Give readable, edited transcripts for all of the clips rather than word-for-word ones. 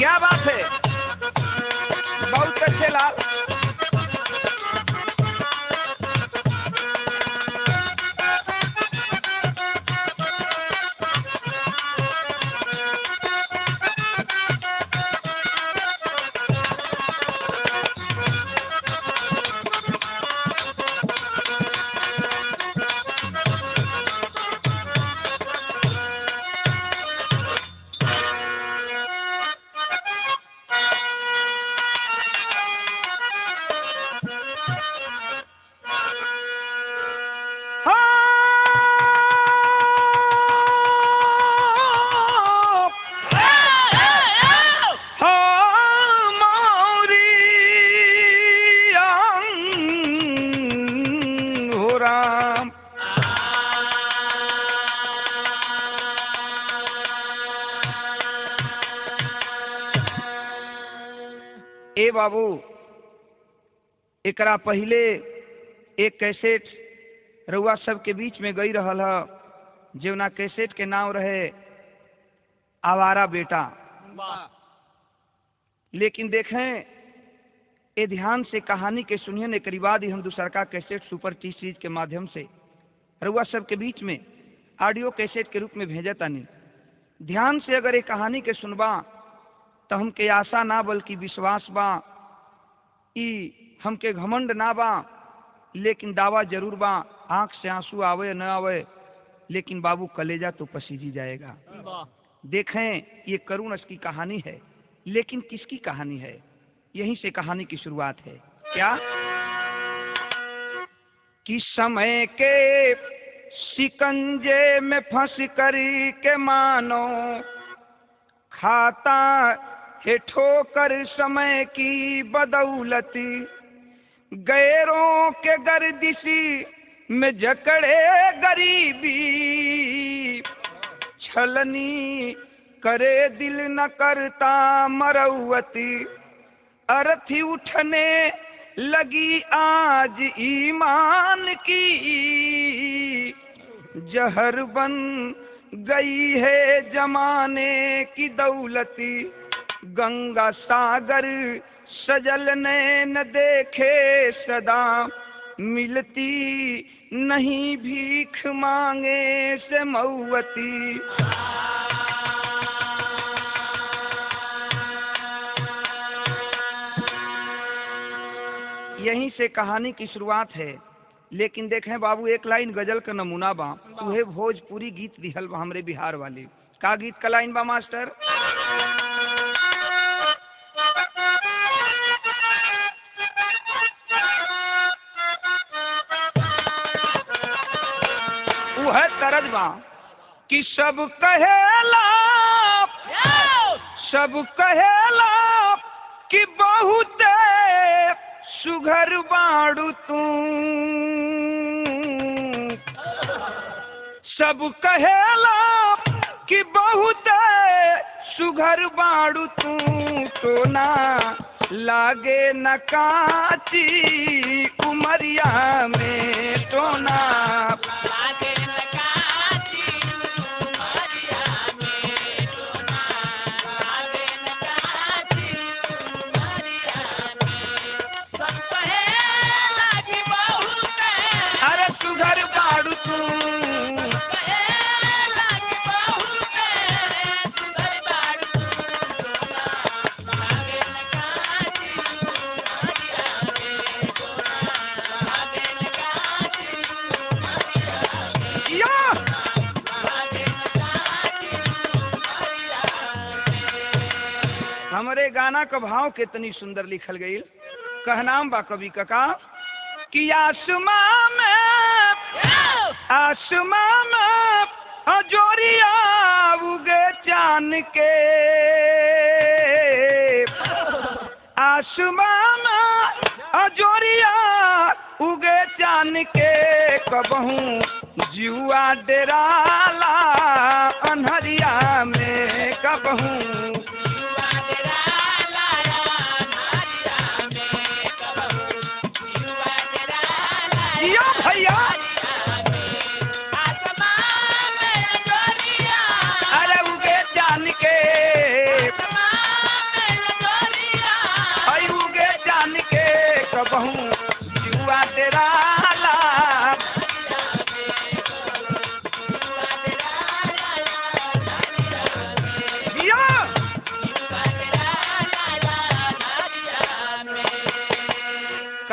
क्या बात है, बहुत अच्छे लाल। ए बाबू, एकरा पहले एक कैसेट रउआ सबके बीच में गई रहल है, जेवना कैसेट के नाम रहे आवारा बेटा। लेकिन देखें, ए ध्यान से कहानी के सुनिए ने करीबा दी हम दूसरा का कैसेट सुपर टी सीरीज के माध्यम से रउआ सबके बीच में ऑडियो कैसेट के रूप में भेजा तानी। ध्यान से अगर ये कहानी के सुनबा तो हमके आशा ना बल्कि विश्वास बा, ई हमके घमंड ना बा, लेकिन दावा जरूर बा। आंख से आंसू आवे न आवे, लेकिन बाबू कलेजा तो पसीजी जाएगा। देखें, ये करुण की कहानी है, लेकिन किसकी कहानी है? यहीं से कहानी की शुरुआत है। क्या कि समय के शिकंजे में फंस कर के मानो खाता है ठोकर समय की बदौलती, गैरों के गर्दिशी में जकड़े गरीबी, छलनी करे दिल न करता मरौवती, अर्थी उठने लगी आज ईमान की, जहर बन गई है जमाने की दौलती, गंगा सागर सजल नैन देखे सदा, मिलती नहीं भीख मांगे से मऊवती। यहीं से कहानी की शुरुआत है। लेकिन देखें बाबू, एक लाइन गजल का नमूना बा, उहे भोजपुरी गीत दिहल बा हमरे बिहार वाले। का गीत का लाइन बा मास्टर? वह तरज बा कि सब कहेला कि बहुत सुघर बाड़ू तू, सब कहेला कि बहुत सुघर बाड़ू तू, तो ना लागे न काची उमरिया में, तो ना लागे न काची उमरिया में, तो ना लागे न काची उमरिया में, सब कहेला कि बहुत अरे सुघर बाड़ू तू, हमारे गाना का भाव कितनी सुंदर लिखल गई। कहनाम बा कवि का कि आसमां में हजोरिया उगे चान के, आसमां में हजोरिया उगे चान के, कबहू जुआ डेराला अन्हरिया में, कबहू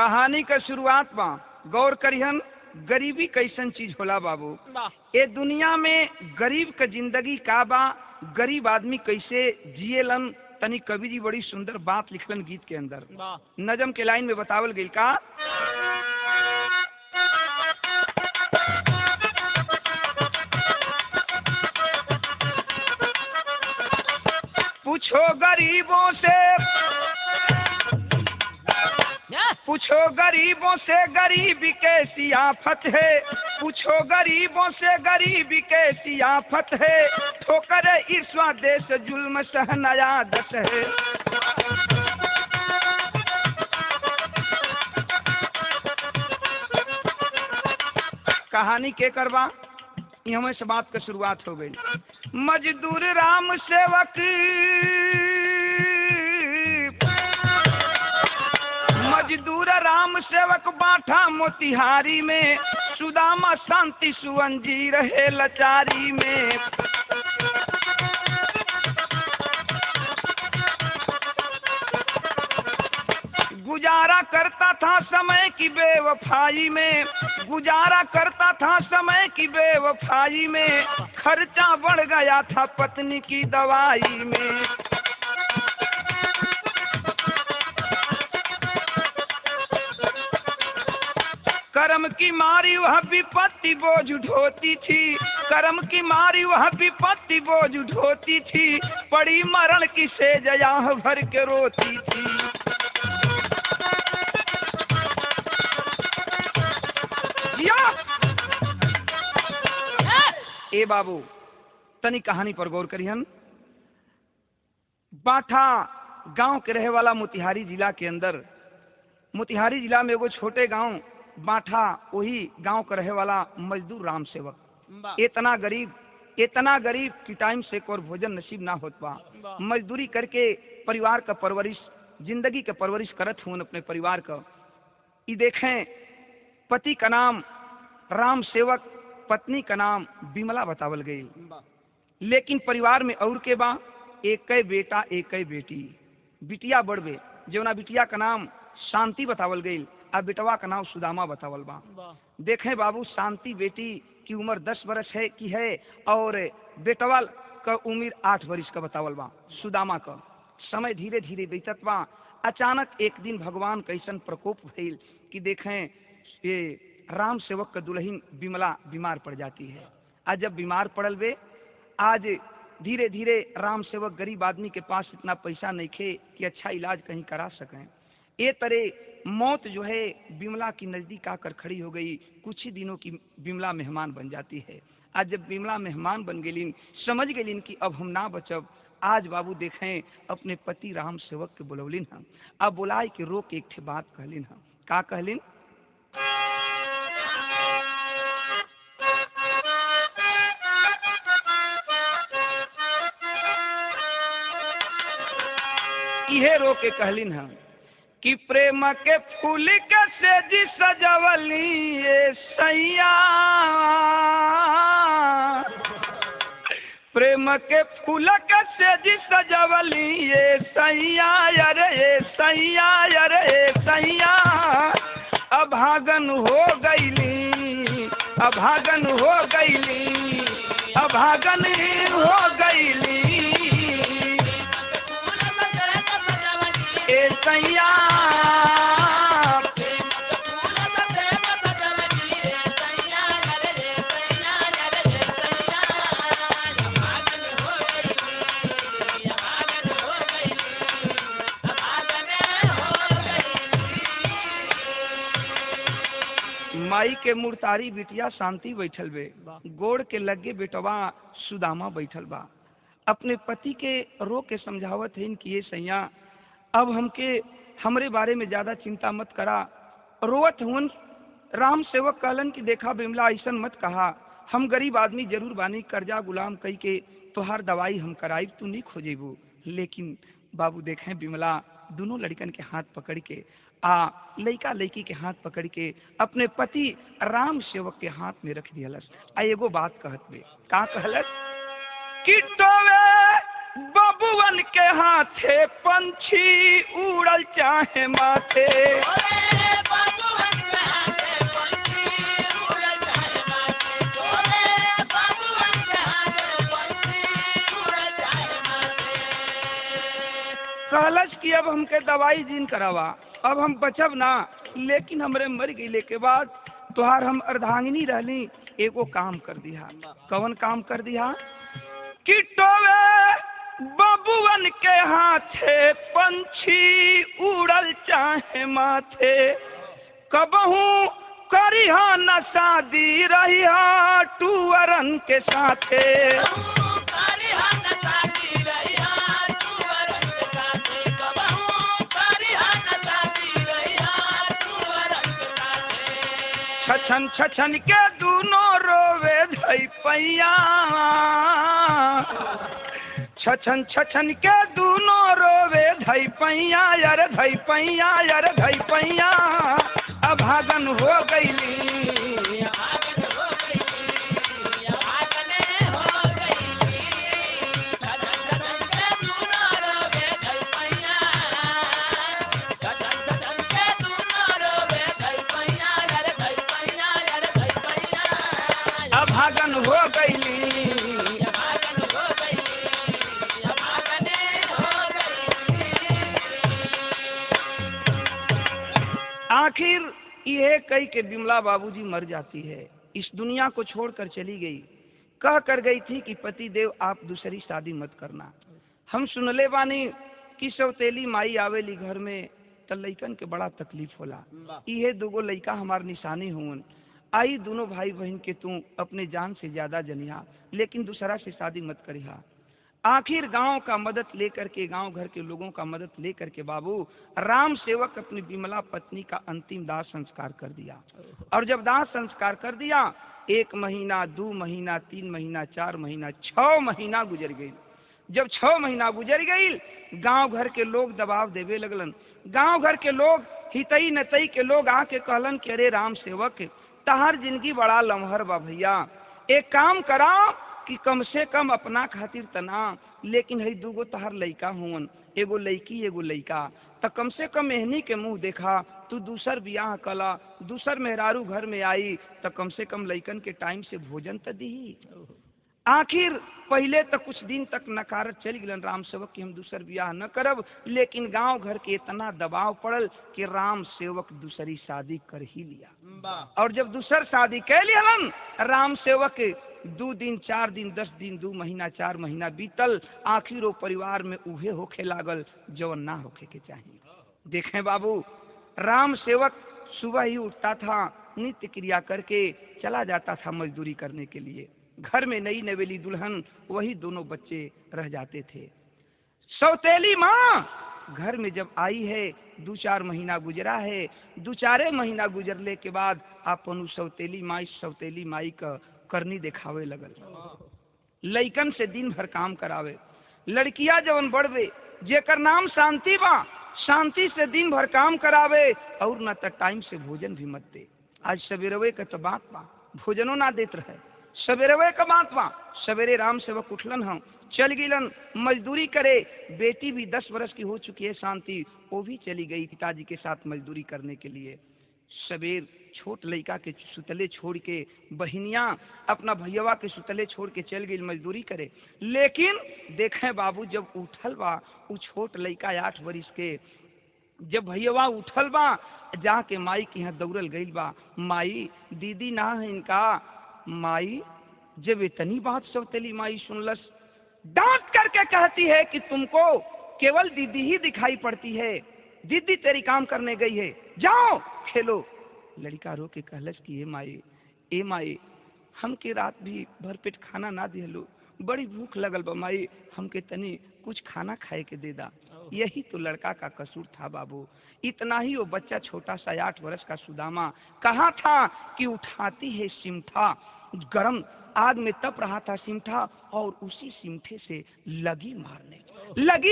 कहानी का शुरुआत बा, गौर करिहन गरीबी कैसन चीज होला बाबू। ये दुनिया में गरीब का जिंदगी का बा, गरीब आदमी कैसे जिएलन, तनी कवि जी बड़ी सुंदर बात लिखलन गीत के अंदर। नजम के लाइन में बतावल गई का, पूछो गरीबों से, पूछो गरीबों से गरीबी कैसी आफत है, पूछो गरीबों से गरीबी कैसी आफत है, ठोकर ईर्ष्या देश जुल्म सहनाया दस है। कहानी के करवा हमें से बात का शुरुआत हो गई। मजदूर राम सेवक, मजदूर राम सेवक बाठा मोतिहारी में, सुदामा शांति सुवन जी रहे लाचारी में। गुजारा करता था समय की बेवफाई में, गुजारा करता था समय की बेवफाई में, खर्चा बढ़ गया था पत्नी की दवाई में। कर्म की मारी वह विपत्ति बोझ उठोती थी, कर्म की मारी वह विपत्ति बोझ उठोती थी, पड़ी मरण की सेज आह भर के रोती थी। ए बाबू तनी कहानी पर गौर करिहन। बाठा गांव के रहे वाला मोतिहारी जिला के अंदर, मोतिहारी जिला में एगो छोटे गांव बाठा, वही गांव का रहे वाला मजदूर राम सेवक इतना गरीब कि टाइम से और भोजन नसीब ना होत बा। मजदूरी करके परिवार का परवरिश, जिंदगी का परवरिश करत हुन अपने परिवार का। ये देखें, पति का नाम राम सेवक, पत्नी का नाम बिमला बतावल गई, लेकिन परिवार में और के बा एक बेटा एक बेटी। बिटिया बढ़बे, जौना बिटिया का नाम शांति बतावल गई, अब बेटवा का नाम सुदामा बतावल बा। देखें बाबू, शांति बेटी की उम्र 10 वर्ष है की है, और बेटवा का उम्र 8 वर्ष का बतावल बा सुदामा का। समय धीरे धीरे बीतत बा। अचानक एक दिन भगवान कैसन प्रकोप भइल कि देखें ये राम सेवक का दुल्हन बिमला बीमार पड़ जाती है। आज जब बीमार पड़ल बे, आज धीरे धीरे राम सेवक गरीब आदमी के पास इतना पैसा नहीं थे कि अच्छा इलाज कहीं करा सकें। ये तरह मौत जो है बिमला की नजदीक आकर खड़ी हो गई। कुछ ही दिनों की बिमला मेहमान बन जाती है। आज जब बिमला मेहमान बन गई, समझ गई कि अब हम ना बचब। आज बाबू देखें अपने पति राम सेवक के बुलौलिन हम, अब बुलाए के रोक एक ठे बात कहलिन हम। का कहलिन? इहे रो के कहलिन हम कि प्रेम के फूल के सेजी सजवली ये सैया, प्रेम के फूल के सेजी सजवली ये सैया, अरे ये सैया, अरे ये सैया। अभागन हो गईली, अभागन हो गईली, अभागन हो गईली ए सैया। माई के मुर्तारी बिटिया शांति बैठल बे, गोड़ के लगे बेटवा सुदामा बैठल बा। अपने पति के रो के समझावत है कि ये सैया अब हमके हमरे बारे में ज्यादा चिंता मत करा। रोवत हुन राम सेवक कहलन कि देखा बिमला ऐसन मत कहा, हम गरीब आदमी जरूर बानी, कर्जा गुलाम कई के तोहार दवाई हम कराई, तू नहीं खोजेबू। लेकिन बाबू देखें बिमला दोनों लड़कन के हाथ पकड़ के लड़का लड़की के हाथ पकड़ के अपने पति राम सेवक के हाथ में रख दियलस। एगो बात कहत बे, का कहलस कि टोवे बबुवन के हाथे पंछी उड़ल चाहे माथे, कहलस कि अब हमके दवाई जीन करावा, अब हम बचब ना, लेकिन हमरे मर गईले के बाद तोहार हम अर्धांगिनी रहली, एगो काम कर दिया। कौन काम कर दिया? कि टोवे बबुअन के हाथे पंछी उड़ल चाहे माथे, कबहू करिहा न शादी रहिहा टूअरन के साथे। छछन छछन के दूनो रोवे धई पैया, छछन छछन के दूनो रोवे धई पैया, यार धई पैया, यार धई पैया, अभागन हो गईली। अभागन हो गईली। आखिर यह कही के बिमला बाबूजी मर जाती है, इस दुनिया को छोड़कर चली गई। कह कर गई थी कि पति देव आप दूसरी शादी मत करना। हम सुनले बानी कि सौतेली माई आवेली घर में त लइकन के बड़ा तकलीफ होला। इहे दुगो लइका हमार निशानी हुन। आई दोनों भाई बहन के तू अपने जान से ज्यादा जनिया, लेकिन दूसरा से शादी मत करिहा। आखिर गांव का मदद लेकर के, गांव घर के लोगों का मदद लेकर के बाबू राम सेवक अपनी विमला पत्नी का अंतिम दाह संस्कार कर दिया। और जब दाह संस्कार कर दिया, 1 महीना, 2 महीना, 3 महीना, 4 महीना, 6 महीना गुजर गई। जब 6 महीना गुजर गई, गांव घर के लोग दबाव देवे लगलन। गांव घर के लोग, हितई नतई के लोग आके कहलन कि अरे राम सेवक, तहार जिंदगी बड़ा लम्हर बा भैया, एक काम करा कि कम से कम अपना खातिर तना, लेकिन हई दूगो तहार लइका हुन, एगो लइकी एगो लइका, त कम से कम एहनी के मुंह देखा, तू दूसर बियाह कला, दूसर मेहरारू घर में आई त कम से कम लइकन के टाइम से भोजन त दी। आखिर पहले तो कुछ दिन तक नकारत चल गलन राम सेवक कि हम दूसर बियाह न करब, लेकिन गांव घर के इतना दबाव पड़ल कि राम सेवक दूसरी शादी कर ही लिया। और जब दूसर शादी कर लियलन, राम सेवक 2 दिन, 4 दिन, 10 दिन, 2 महीना, 4 महीना बीतल। आखिर वो परिवार में उहे होखे लागल जवन ना होखे के चाहिए। देखें बाबू, राम सेवक सुबह ही उठता था, नित्य क्रिया करके चला जाता था मजदूरी करने के लिए। घर में नई नवेली दुल्हन, वही दोनों बच्चे रह जाते थे। सौतेली माँ घर में जब आई है, 2-4 महीना गुजरा है। 2-4 महीना गुजरले के बाद अपन सौतेली माई का करनी दिखावे लगल। लइकन से दिन भर काम करावे। लड़कियां जवन बढ़वे, जेकर नाम शांति बा, शांति से दिन भर काम करावे और न त टाइम से भोजन भी मत दे। आज सवेरवे का तो बात बा, भोजनो ना देत रहे। सवेरवे का बात बा, सवेरे राम सेवक उठलन, हम चल गिलन मजदूरी करे। बेटी भी 10 वर्ष की हो चुकी है शांति, वो भी चली गई पिताजी के साथ मजदूरी करने के लिए। सवेर छोट लड़का के सुतले छोड़ के बहनियां अपना भैया के सुतले छोड़ के चल गई मजदूरी करे। लेकिन देखें बाबू, जब उठल बा वो छोट लड़का 8 वर्ष के, जब भैया उठल बा जाके माई के यहाँ दौड़ल गई बा, माई दीदी ना है इनका। माई जब इतनी बात सौतेली माई सुनलस, डांट करके कहती है कि तुमको केवल दीदी ही दिखाई पड़ती है, दीदी तेरी काम करने गई है, जाओ खेलो। लड़का रो के कहलस कि ए माई हमके रात भी भरपेट खाना ना दिहलो, बड़ी भूख लगल बा माई, हमके तनी कुछ खाना खाए के दे दा। यही तो लड़का का कसूर था बाबू। इतना ही वो बच्चा छोटा सा 8 वर्ष का सुदामा कहा था कि उठाती है सिमठा, गरम आग में तप रहा था सिमठा, और उसी सिमठे से लगी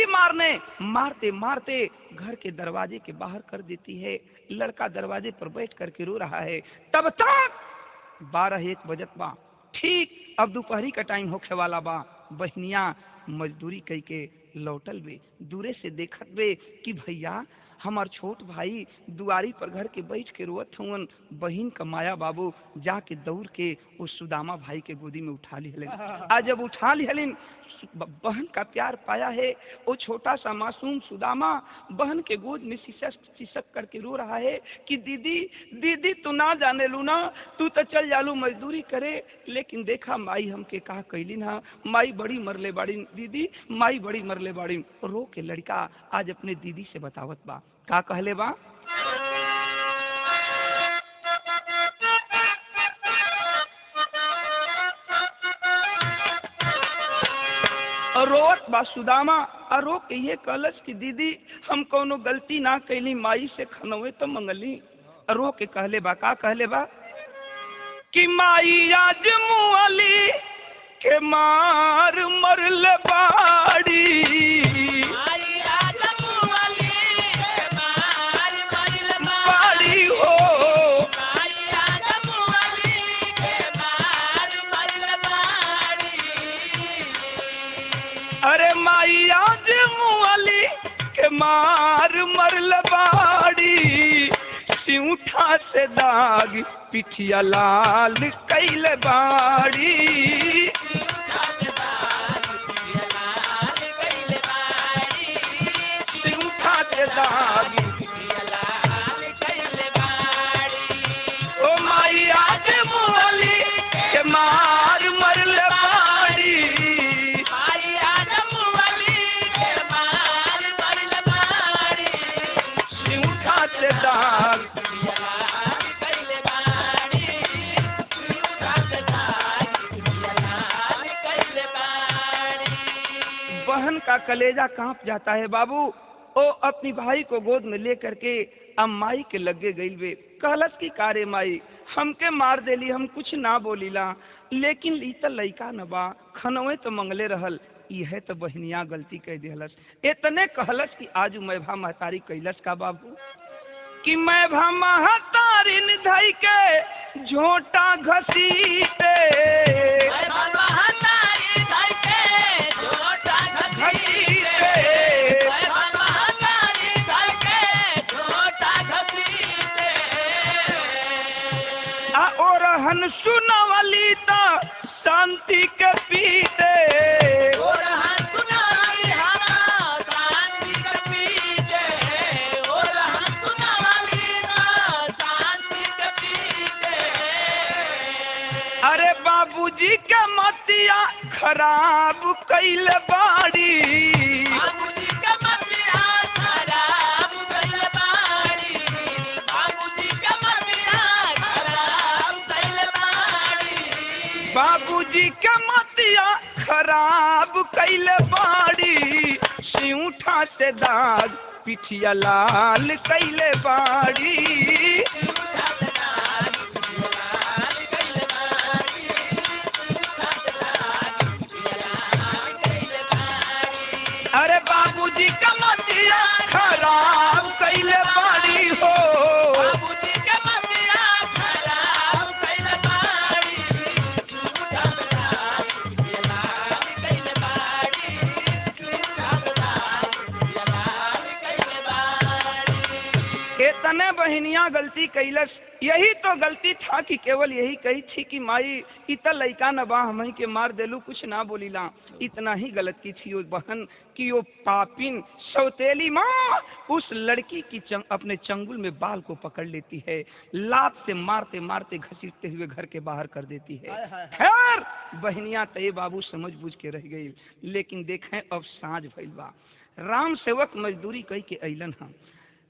मारने, मारते मारते घर के दरवाजे के बाहर कर देती है। लड़का दरवाजे पर बैठ करके रो रहा है। तब तक 12-1 बजत बा। ठीक अब दोपहरी का टाइम होखे वाला बा। बहनियां मजदूरी कई के लौटल बे, दूरे से देखत बे कि भैया हमार छोट भाई दुआरी पर घर के बैठ के रोवत हुवन। बहिन का माया बाबू जाके दौड़ के उस सुदामा भाई के गोदी में उठा ली हलिन। आज जब उठा ली हलिन, बहन का प्यार पाया है, वो छोटा सा मासूम सुदामा बहन के गोद में सिसक करके रो रहा है कि दीदी दीदी तू ना जाने लू ना, तू तो चल जालू मजदूरी करे, लेकिन देखा माई हमके कहा कैली ना, माई बड़ी मरले बाड़ी दीदी, माई बड़ी मरले बाड़ी। रो के लड़का आज अपने दीदी से बतावत बा, का कहले बा, रोत बा सुदामा और रो के ये कहलस कि दीदी हम कोनो गलती ना कैली, माई से खनवे तो मंगली। रो के कहले बा, का कहले बा कि माई आज मुअली के मार मरल बाड़ी, माई आज मुअली के मार मरल बाड़ी हो, माई आज मुअली के मार मरल बाड़ी। अरे माई आज मुअली के मार मरल बाड़ी, सिउठा से दाग पिठिया लाल कैल बाड़ी, सिउठा से दाग ओ माई आज मुअली के मार मरल बाड़ी, माई आज मुअली के मार मरल बाड़ी, सिउठा से दाग बहन का कलेजा कांप जाता है बाबू। ओ अपनी भाई को गोद में लेकर के अब माई के लगे गई वे, कहलस की कारे माई हमके मार देली, हम कुछ ना बोलीला, लेकिन लीता लइका न बा, खनवे तो मंगले रहल, यह तो बहनिया गलती कह दिहलस। इतने कहलस कि आज मैं भा महतारी कैलस का बाबू कि मैं भा महतारी निधई के झोटा घसीटे, हन सुनवली ता शांति के पीते, और हन सुनवली हरा शांति के पीते, और हन सुनवली ता शांति के पीते। अरे बाबूजी के मतिया खराब कैल बाड़ी, बाबूजी के मतिया खराब कैल बाड़ी, बाबूजी के मतिया बाबूजी के मतिया खराब कैल बाड़ी, सिउठा से दाग पिठिया लाल कैल बाड़ी, अरे बाबूजी के मतिया खराब कैल बाड़ी हो, बाबूजी के मतिया खराब कैल बाड़ी, इतने बहनिया गलती कैलस। यही तो गलती था कि केवल यही कही थी कि माई इतना लइका न बा हम के मार देलू, कुछ ना बोलीला। इतना ही गलती थी उस बहन की। वो पापिन सौतेली माँ उस लड़की की अपने चंगुल में बाल को पकड़ लेती है, लात से मारते मारते घसीटते हुए घर के बाहर कर देती है। खैर बहनिया तय बाबू समझ बुझ के रह गई, लेकिन देखें अब साँझ भइल बा। राम सेवक मजदूरी कही के अइलन हम।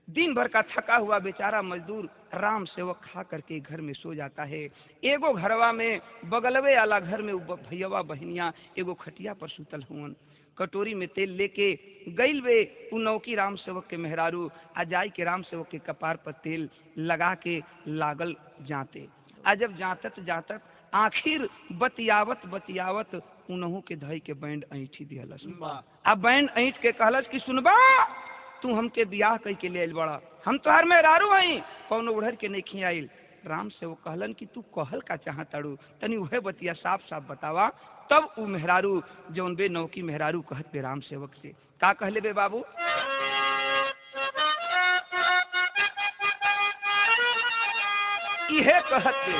दिन भर का थका हुआ बेचारा मजदूर राम सेवक खा करके घर में सो जाता है। एगो घरवा में बगलवे वाला घर में भैया बहनिया एगो खटिया पर सुतल हुवन। कटोरी में तेल लेके गइल वे उ नौकी राम सेवक के मेहरारू आ जाई के राम सेवक के कपार पर तेल लगा के लागल जाते। आ जब जातत जातत आखिर बतियावत बतियावत उनहु के धई के बैंड ऐठी दिहलस। आ बैंड ऐठ के कहलस कि सुनबा तू हमके बियाह कई के ले आइल बड़ा, हम तोहार मेहरारू हई, कौनो उड़र के नहीं आइल। राम से वो कहलन कि तू कहल का चाहताड़ू, तनी वह बतिया साफ साफ बतावा। तब उ मेहरारू जौन बे नौकी मेहरारू कहत बे राम सेवक से का कहले बे बाबू? इहे कहत बे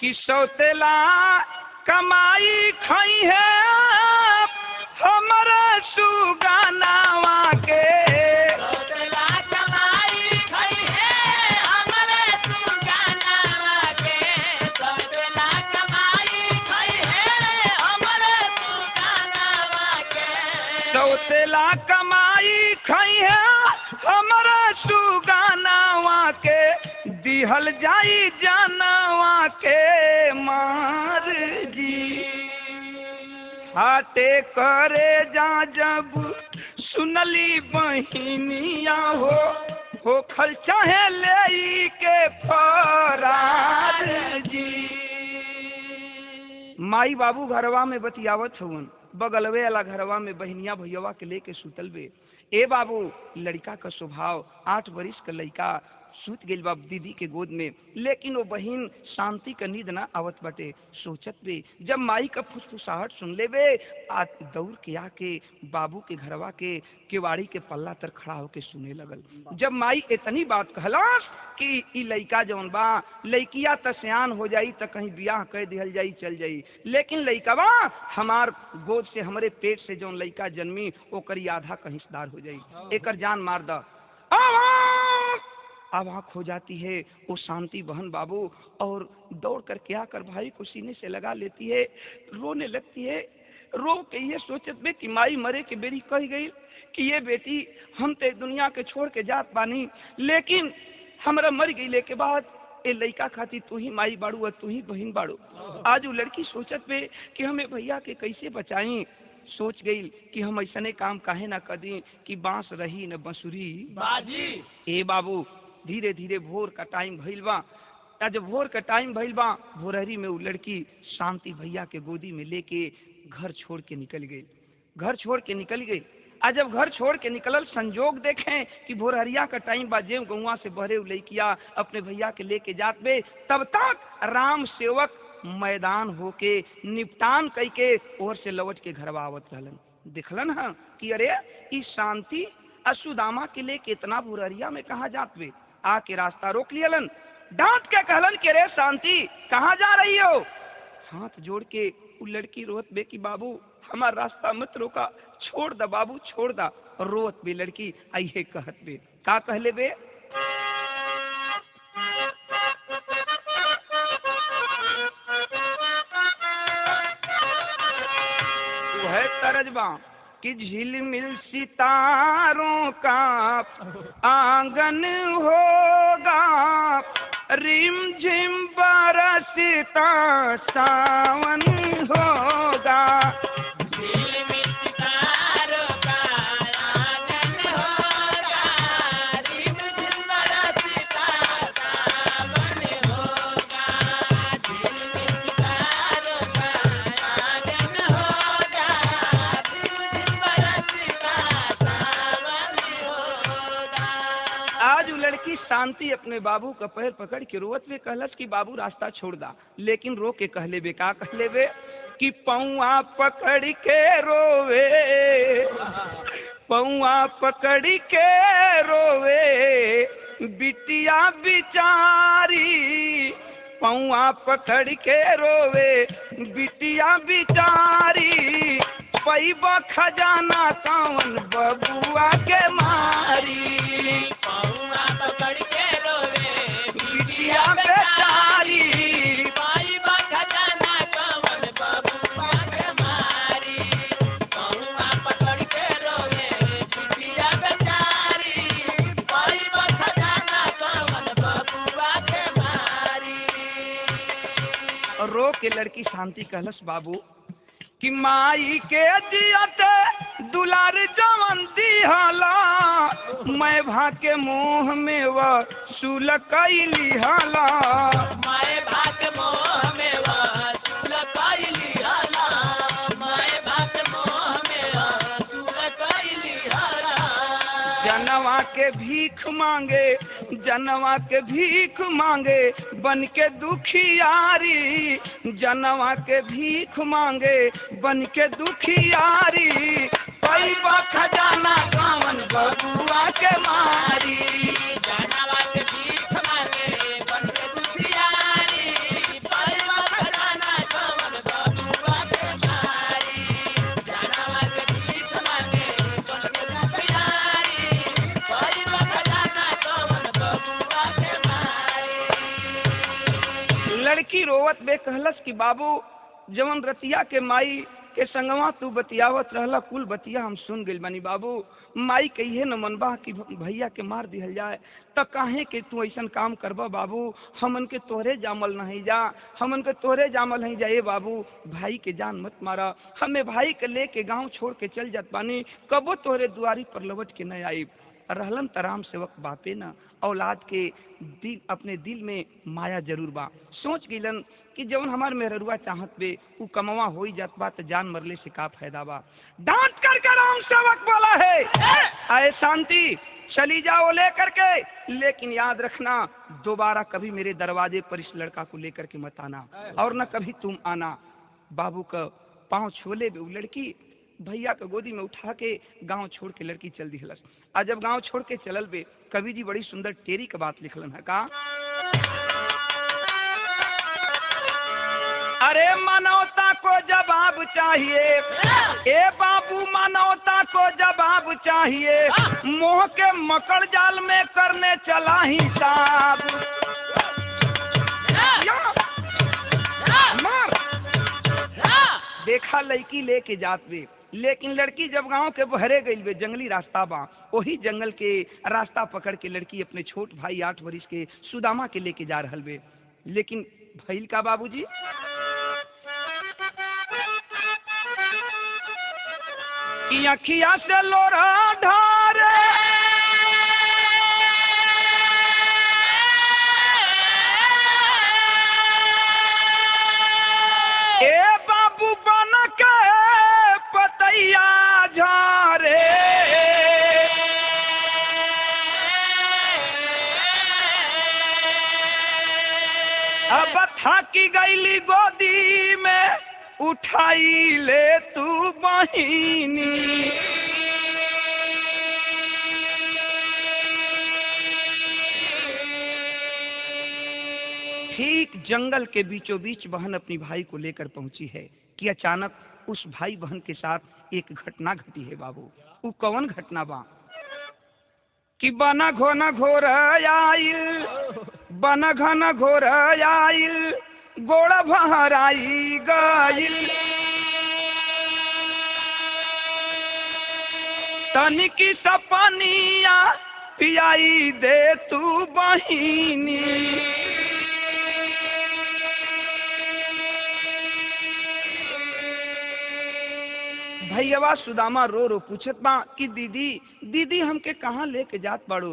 कि सौतेला कमाई खाई है हमारा सुगानावा के, सौतेला कमाई खाई है हमारे सुगानावा के, सौतेला कमाई खाई है हमारे सुगानावा के, सौतेला कमाई खाई है हमारा सुगानावा के, दिहल जाई जानवा के मार जी। हाटे करे जा जब सुनली बहिनिया हो खल चाहे ले के फरार जी। माई बाबू घरवा में बतियावत हवन, बगलवे वाला घरवा में बहनिया भैया के लेके सुतल बे। ए बाबू, लड़का का स्वभाव 8 बरिस का लड़का सूत गेल बा दीदी के गोद में, लेकिन वो बहन शांति का नींद ना आवत बटे। सोचत बे, जब माई का फुसफुसाहट सुन ले बे, आ दौड़ के आके बाबू के घरवा के केवाड़ी के पल्ला तर खड़ा होके सुने लगल। जब माई इतनी बात कहलास कि ई लइका जौन बा लइकिया त सयान हो जाई त कहीं बियाह कर दिहल जाई चल जाई, लेकिन लइकवा हमार गोद से हमरे पेट से जौन लइका जन्मी ओकरी आधा का हिस्सेदार हो जाई, एकर जान मार द। अब आँख हो जाती है वो शांति बहन बाबू, और दौड़ कर क्या कर भाई को सीने से लगा लेती है, रोने लगती है। रो के ये सोचत में कि माई मरे के बेरी कह गई कि ये बेटी हम ते दुनिया के छोड़ के जात बानी, लेकिन हमरा मर गई के बाद ए लइका खाती तू ही माई बाड़ू और तू ही बहन बाड़ू। आज वो लड़की सोचत में कि हमें भैया के कैसे बचाई। सोच गई कि हम ऐसने काम काहे ना कर दी कि बांस रही न बंसुरी बाजी। ए बाबू, धीरे धीरे भोर का टाइम भइल बा। जब भोर का टाइम भइल बा, भोरहरी में वो लड़की शांति भैया के गोदी में लेके घर छोड़ के निकल गई। घर छोड़ के निकल गई। आज जब घर छोड़ के निकलल, संजोग देखें कि भोरहरिया का टाइम बा, जेव गौवा से बहरे लइकिया अपने भैया के लेके जात बे, तब तक राम सेवक मैदान होके निपटान कई के ओर से लौट के घर आवत रहलन। दिखलन है कि अरे ई शांति असुदामा के लिए कितना भोरहरिया में कहाँ जात बे। आके रास्ता रोक लियलन, डांट के कहलन कि रे शांति कहाँ जा रही हो। हाथ जोड़ के वो लड़की रोत बे कि बाबू हमार रास्ता मत रोका, छोड़ दा बाबू छोड़ दा। रोत बे लड़की, आइए कहत बे का कहले बे? वह तरजबा कि झिलमिल सितारों का आंगन होगा, रिम झिम बरसता सावन होगा। झिलमिल सितारों का आंगन होगा, रिम झिम बरसता सावन होगा। झिलमिल सितारों का आंगन होगा, रिम झिम बरसता सावन होगा। आज वो लड़की शांति अपने बाबू का पैर पकड़ के रोवत में कहलस कि बाबू रास्ता छोड़ दा, लेकिन रो के कहले बे का कहले बे कि पौआ पकड़ के रोवे, पौआ पकड़ के रोवे बिटिया बिचारी, पौआ पकड़ के रोवे बिटिया बिचारी, पैबा खजाना कौन बबुआ के मारी। पौआ पकड़ के रोवे बिटिया बेचारी, पैबा खजाना कौन बबुआ के मारी। पौआ पकड़ के रोवे बिटिया बेचारी, पैबा खजाना कौन बबुआ के मारी। रो के लड़की शांति कहलस बाबू कि माई के दियत दुलार जवन दिहला, मैं भाके मोह में वह सुल कैली हला। मैं भाग मोह में वह सुल कैली हला, मैं भाग मोह में वह सुल कैली हला। जनवा के भीख मांगे, जनवा के भीख मांगे बन के दुखियारी, जनवा के भीख मांगे बन के दुखियारी, कोई खजाना कावन बबुआ के मारी। जानवा के भीख मांगे बन के दुखियारी, पाइबा खजाना कवन बबुआ के मारी। जानवा के भीख मांगे बन के दुखियारी, पाइबा खजाना कवन बबुआ के मारी। लड़की रोवत बे कहलस कि बाबू जवन रतिया के माई के संगवा तू बतियावत रहला कुल बतिया हम सुन गइल बानी। बाबू माई कहिए न मनबा कि भैया के मार दिहल जाए त काहे के तू ऐसन काम करबा बाबू, हमन के तोहरे जामल नहीं जा, हमन के तोहरे जामल नहीं जाए बाबू, भाई के जान मत मारा, हमें भाई के लेके गांव छोड़ के चल जात बानी, कबो तोहरे दुआरी पर लौट के न आई। रहलन तराम सेवक बापे न औलाद के दिल अपने दिल में माया जरूर बा। सोच गिलन कि जवन हमार मेहरुआ चाहत बे उ कमवा हो ही जात बा त जान मरले से का फायदा बा। डांट करके राम सेवक बोला है आए शांति चली जाओ लेकर के, लेकिन याद रखना दोबारा कभी मेरे दरवाजे पर इस लड़का को लेकर के मत आना और न कभी तुम आना। बाबू का पाँव छोले बे लड़की भैया के गोदी में उठा के गांव छोड़ के लड़की चल दी हलस। आज जब गांव छोड़ के चलल बे कवि जी बड़ी सुंदर टेरी का बात लिखलन है का, अरे मानवता को जवाब चाहिए ए बाबू, मानवता को जवाब चाहिए, मोह के मकड़ जाल में करने चला हिसाब। मार देखा लड़की लेके जात बे, लेकिन लड़की जब गांव के बहरे गई बे जंगली रास्ता बा, वही जंगल के रास्ता पकड़ के लड़की अपने छोट भाई 8 वर्ष के सुदामा के लेके जा रहल बे। लेकिन भइल का बाबूजी, कि अखिया से लोरा ढारे ए बाबू बन के पतैया झारे, अब थाकी गईली गोदी में उठाई ले तू बहिनी। ठीक जंगल के बीचों बीच बहन अपनी भाई को लेकर पहुंची है कि अचानक उस भाई बहन के साथ एक घटना घटी है बाबू। वो कौन घटना बा कि बना घोना घोर आइल, बना घन घोर आइल, गोड़ा भराई गइल, तनिकी सपनिया पियाई दे तू बहिनी। भैया सुदामा रो रो पूछत बा कि दीदी दीदी हमके कहाँ लेके जात बाड़ू।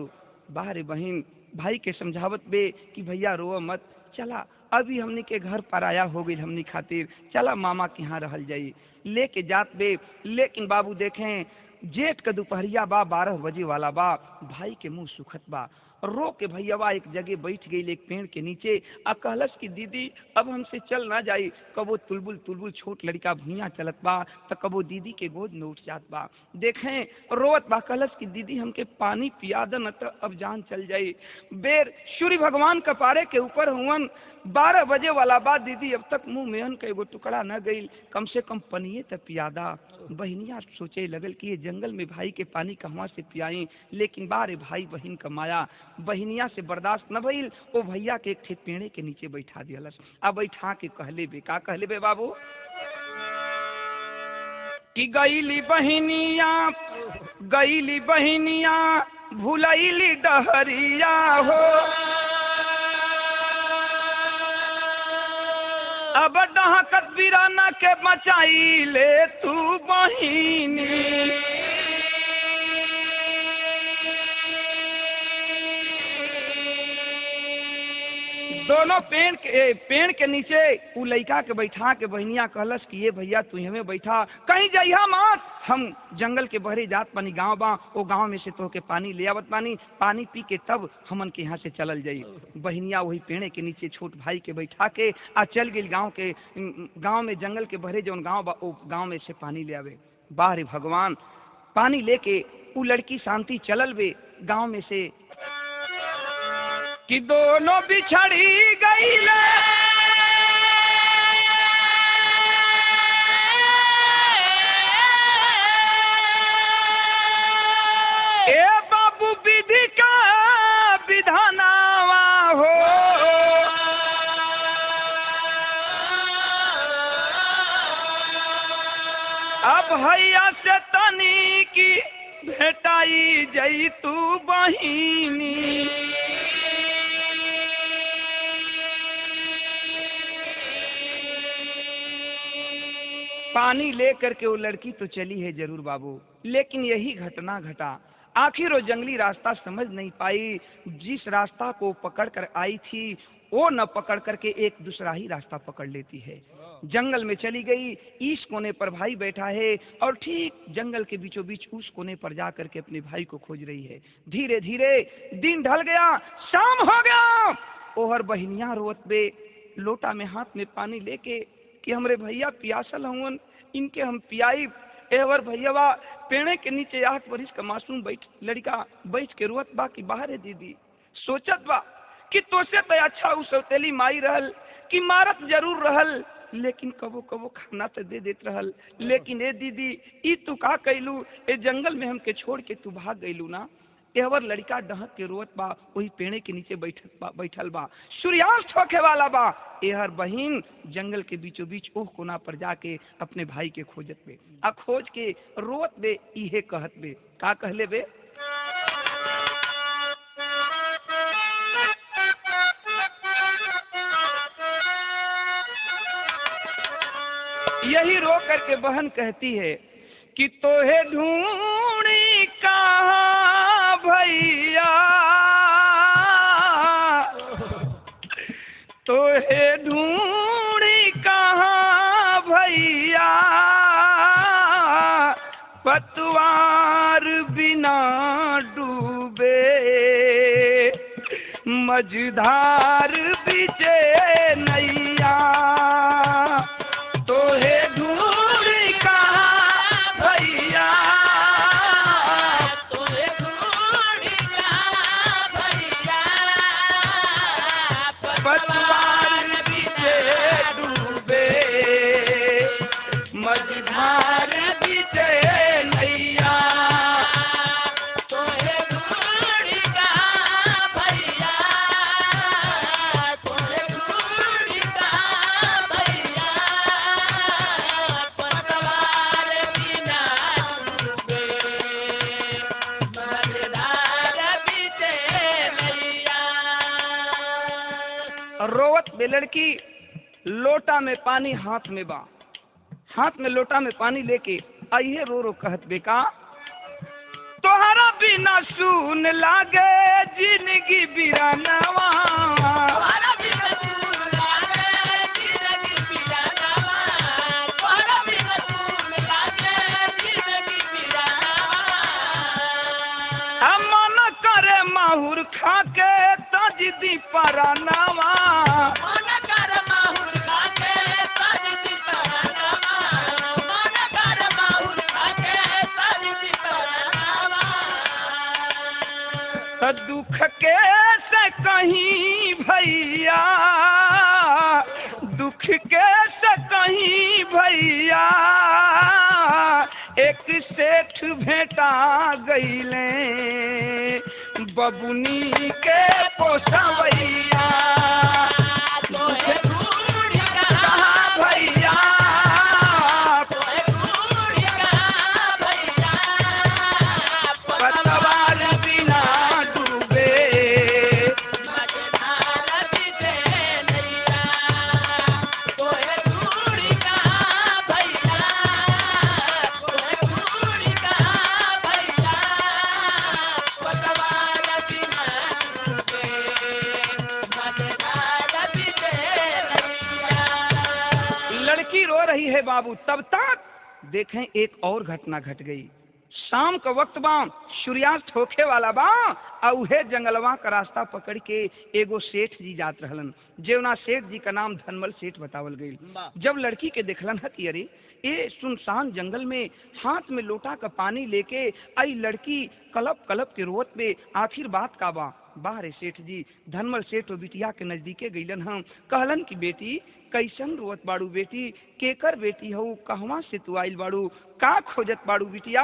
बाहरे बहन भाई के समझावत बे कि भैया रो मत, चला अभी हमनी के घर पराया हो गई हमनी खातिर, चला मामा के यहाँ रहल जाई। लेके जात बे, लेकिन बाबू देखें जेठ का दोपहरिया बा, 12 बजे वाला बा, भाई के मुंह सुखत बा। रो के भैया एक जगह बैठ गई एक पेड़ के नीचे आ कहलस कि दीदी अब हमसे चल ना जाई, कबो तुलबुल तुलबुल छोट लड़का भुइया चलत बा तो कबो दीदी के गोद में उठ जात बा। देखें रोत बा, कहलस कि दीदी हमके पानी पिया दे न तो अब जान चल जाई। बेर सूर्य भगवान कपारे के ऊपर हुवन, 12 बजे वाला बा, दीदी अब तक मुंह में का एगो टुकड़ा न गई, कम से कम पनिए तक पियादा। बहनिया सोचे लगल कि ये जंगल में भाई के पानी कहवा से पियाई, लेकिन बारे भाई बहन का माया बहनिया से बर्दाश्त न भइल, वो भैया के एक ठे पेड़े के नीचे बैठा दियलस। अब बैठा के कहले बे का कहले बे बाबू कि गईली बहनिया भुलैली डहरिया हो, अब डहकत वीराना के बचाई ले तू बहिनी। दोनों पेड़ के नीचे उ लइका के बैठा के बहनिया कहलस कि ये भैया तू हमें बैठा, कहीं जइहा मत, हम जंगल के बहरे जात पानी गांव बा, वो गांव में से तो के पानी ले आवत पानी, पानी पी के तब हमन के यहाँ से चलल जाई। बहनिया वही पेड़े के नीचे छोट भाई के बैठा के आ चल गई गांव में जंगल के बहरे जौन गांव बा, वो गांव में से पानी ले आवे। बाहरे भगवान पानी लेके वो लड़की शांति चलल बे गांव में से कि दोनों बिछड़ी गईले ए बाबू विधि का विधानावा हो अब हैया से तनी की भेटाई जई तू बहिनी पानी लेकर के वो लड़की तो चली है जरूर बाबू, लेकिन यही घटना घटा। आखिर वो जंगली रास्ता समझ नहीं पाई, जिस रास्ता को पकड़ कर आई थी वो न पकड़ करके एक दूसरा ही रास्ता पकड़ लेती है। जंगल में चली गई, इस कोने पर भाई बैठा है और ठीक जंगल के बीचों बीच उस कोने पर जा करके अपने भाई को खोज रही है। धीरे धीरे दिन ढल गया, शाम हो गया। ओहर बहनियां रोत बे लोटा में हाथ में पानी लेके कि हमरे भैया पियासल हवन, इनके हम पियाई। एवर भैया पेड़े के नीचे 8 वर्ष का मासूम लड़का बैठ के रोत बा कि बाहर है दीदी, सोचत बा कि तोसे तो अच्छा उ सौतेली माई रहल कि मारत जरूर रहल, लेकिन कबो कबो खाना तो दे देत रहल। लेकिन ए दीदी ई तू का कैलू, ए जंगल में हमके छोड़ के तू भाग गईलू ना। एवर लड़का डहक के रोत बा, वही पेड़े के नीचे बैठल बा, सूर्यास्त होखे वाला बा। एहर बहिन जंगल के बीचों बीच ओह कोना पर जाके अपने भाई के खोजत बे, आ खोज के रोत बे, इहे कहत बे, का कहले बे, यही रो करके बहन कहती है कि तोहे ढूंढी कहाँ भैया, तोहे ढूंढी कहाँ भैया, पतवार बिना डूबे मझधार बिचे नैया, तोहे ढूंढी कहाँ भैया, तोहे ढूंढी कहाँ भैया, पतवार बिचे डूबे मझधार बिचे नैया, तोहे ढूंढी कहाँ भैया, तोहे ढूंढी कहाँ भैया, पतवार बिना डूबे मझधार बिचे नैया। रोवत बे लड़की, लोटा में पानी हाथ में बा, हाथ में लोटा में पानी लेके आइए रो रो कहत बे का, तोहरा बिना सुन लागे जिंदगी बिरानवा, तोहरा बिना सुन लागे जिंदगी बिरानवा, तोहरा बिना सुन लागे जिंदगी बिरानवा। मन करे माहुर खाके तजदी परानवा, मन कर माहुर खाके तजदी परानवा, मन कर माहुर खाके तजदी परानवा। दुख के से कहीं भैया, दुख के से कहीं भैया, एक सेठ भेटा गईले बबुनी के पोसवैया, तोहे ढूंढी कहाँ भैया, तोहे ढूंढी कहाँ भैया, पतवार बिना डूबे मझधार बिचे नैया, तोहे ढूंढी कहाँ भैया, तोहे ढूंढी कहाँ भैया, पतवार बिना डूबे मझधार बिचे नैया। लड़की रो रही है बाबू। तब तक देखें एक और घटना घट गई। शाम का वक्त बा, सूर्यास्त होखे वाला बा आ उहे जंगलवा का रास्ता पकड़ के एगो सेठ जी जात रहलन, जेवना सेठ जी का नाम धनमल सेठ बतावल गई। जब लड़की के देखलन है कि अरे ये सुनसान जंगल में हाथ में लोटा का पानी लेके आई लड़की कलप कलप के रोवत में आखिर बात का बा। बाहरे सेठ जी धनमल सेठ और बिटिया के नजदीके गईलन हम, कहलन कि बेटी कैसन रोवत बाड़ू बेटी, केकर बेटी हो, कहवा से तू आइल बाड़ू, का खोजत बाड़ू बिटिया।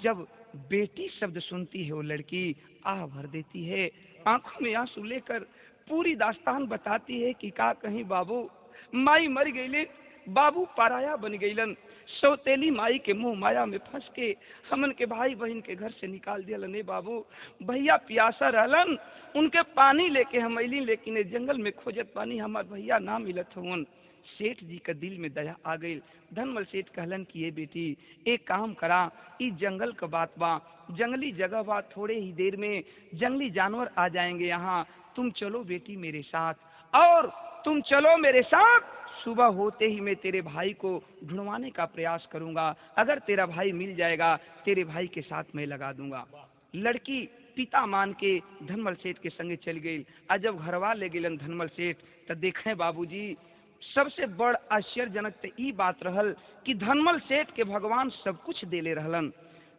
जब बेटी शब्द सुनती है वो लड़की आह भर देती है, आंखों में आंसू लेकर पूरी दास्तान बताती है कि का कहीं बाबू माई मर गईले, बाबू पराया बन गईलन, सौतेली माई के मुंह माया में फंस के हमन के भाई बहन के घर से निकाल दियलन। ए बाबू भैया प्यासा रहलन, उनके पानी लेके हम अली, लेकिन जंगल में खोजत पानी हमार भैया ना मिलत हवन। सेठ जी का दिल में दया आ गई। धनमल सेठ कहलन कि ये बेटी एक काम करा, इस जंगल का बात बा, जंगली जगह बा, थोड़े ही देर में जंगली जानवर आ जाएंगे यहाँ, तुम चलो बेटी मेरे साथ, और तुम चलो मेरे साथ, सुबह होते ही मैं तेरे भाई को ढूंढवाने का प्रयास करूंगा, अगर तेरा भाई मिल जाएगा तेरे भाई के साथ मैं लगा दूंगा। लड़की पिता मान के धनमल सेठ के संगे चल गई। आज जब घरवा ले गेलन धनमल सेठ तो देखें बाबूजी सबसे बड़ आश्चर्यजनक तो ई बात रहल कि धनमल सेठ के भगवान सब कुछ देले रहलन,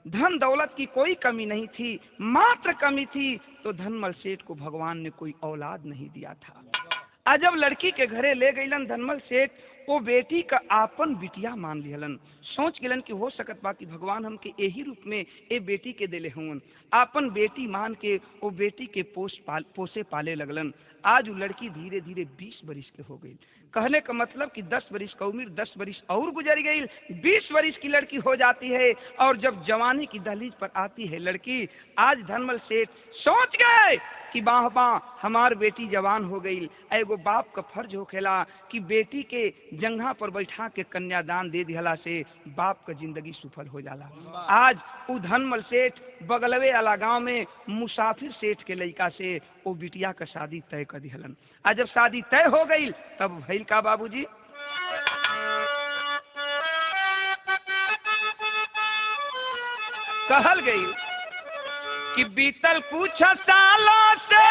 धन दौलत की कोई कमी नहीं थी, मात्र कमी थी तो धनमल सेठ को भगवान ने कोई औलाद नहीं दिया था। आज जब लड़की के घरे ले गईलन धनमल सेठ, वो बेटी का आपन बिटिया मान लिहलन, सोच गेलन कि हो सकत बा कि भगवान हमके यही रूप में ए बेटी के देले हुन, आपन बेटी मान के वो बेटी के पोसे पाले लगलन। आज वो लड़की धीरे धीरे 20 बरिस के हो गई। कहने का मतलब कि 10 बरिस का उम्र 10 बरिस और गुजर गई, 20 बरिस की लड़की हो जाती है, और जब जवानी की दहलीज पर आती है लड़की, आज धनमल सेठ सोच गए कि बाह बाह हमार बेटी जवान हो गई, एगो बाप का फर्ज होखेला कि बेटी के जंघा पर बैठा के कन्यादान दे दिहला से बाप का जिंदगी सफल हो जाला। आज वो धनमल सेठ बगलवे वाला गांव में मुसाफिर सेठ के लड़का से वो बिटिया का शादी तय कर दिहलन। आज जब शादी तय हो गई तब भइल का बाबूजी, कहल गई कि बीतल कुछ सालों से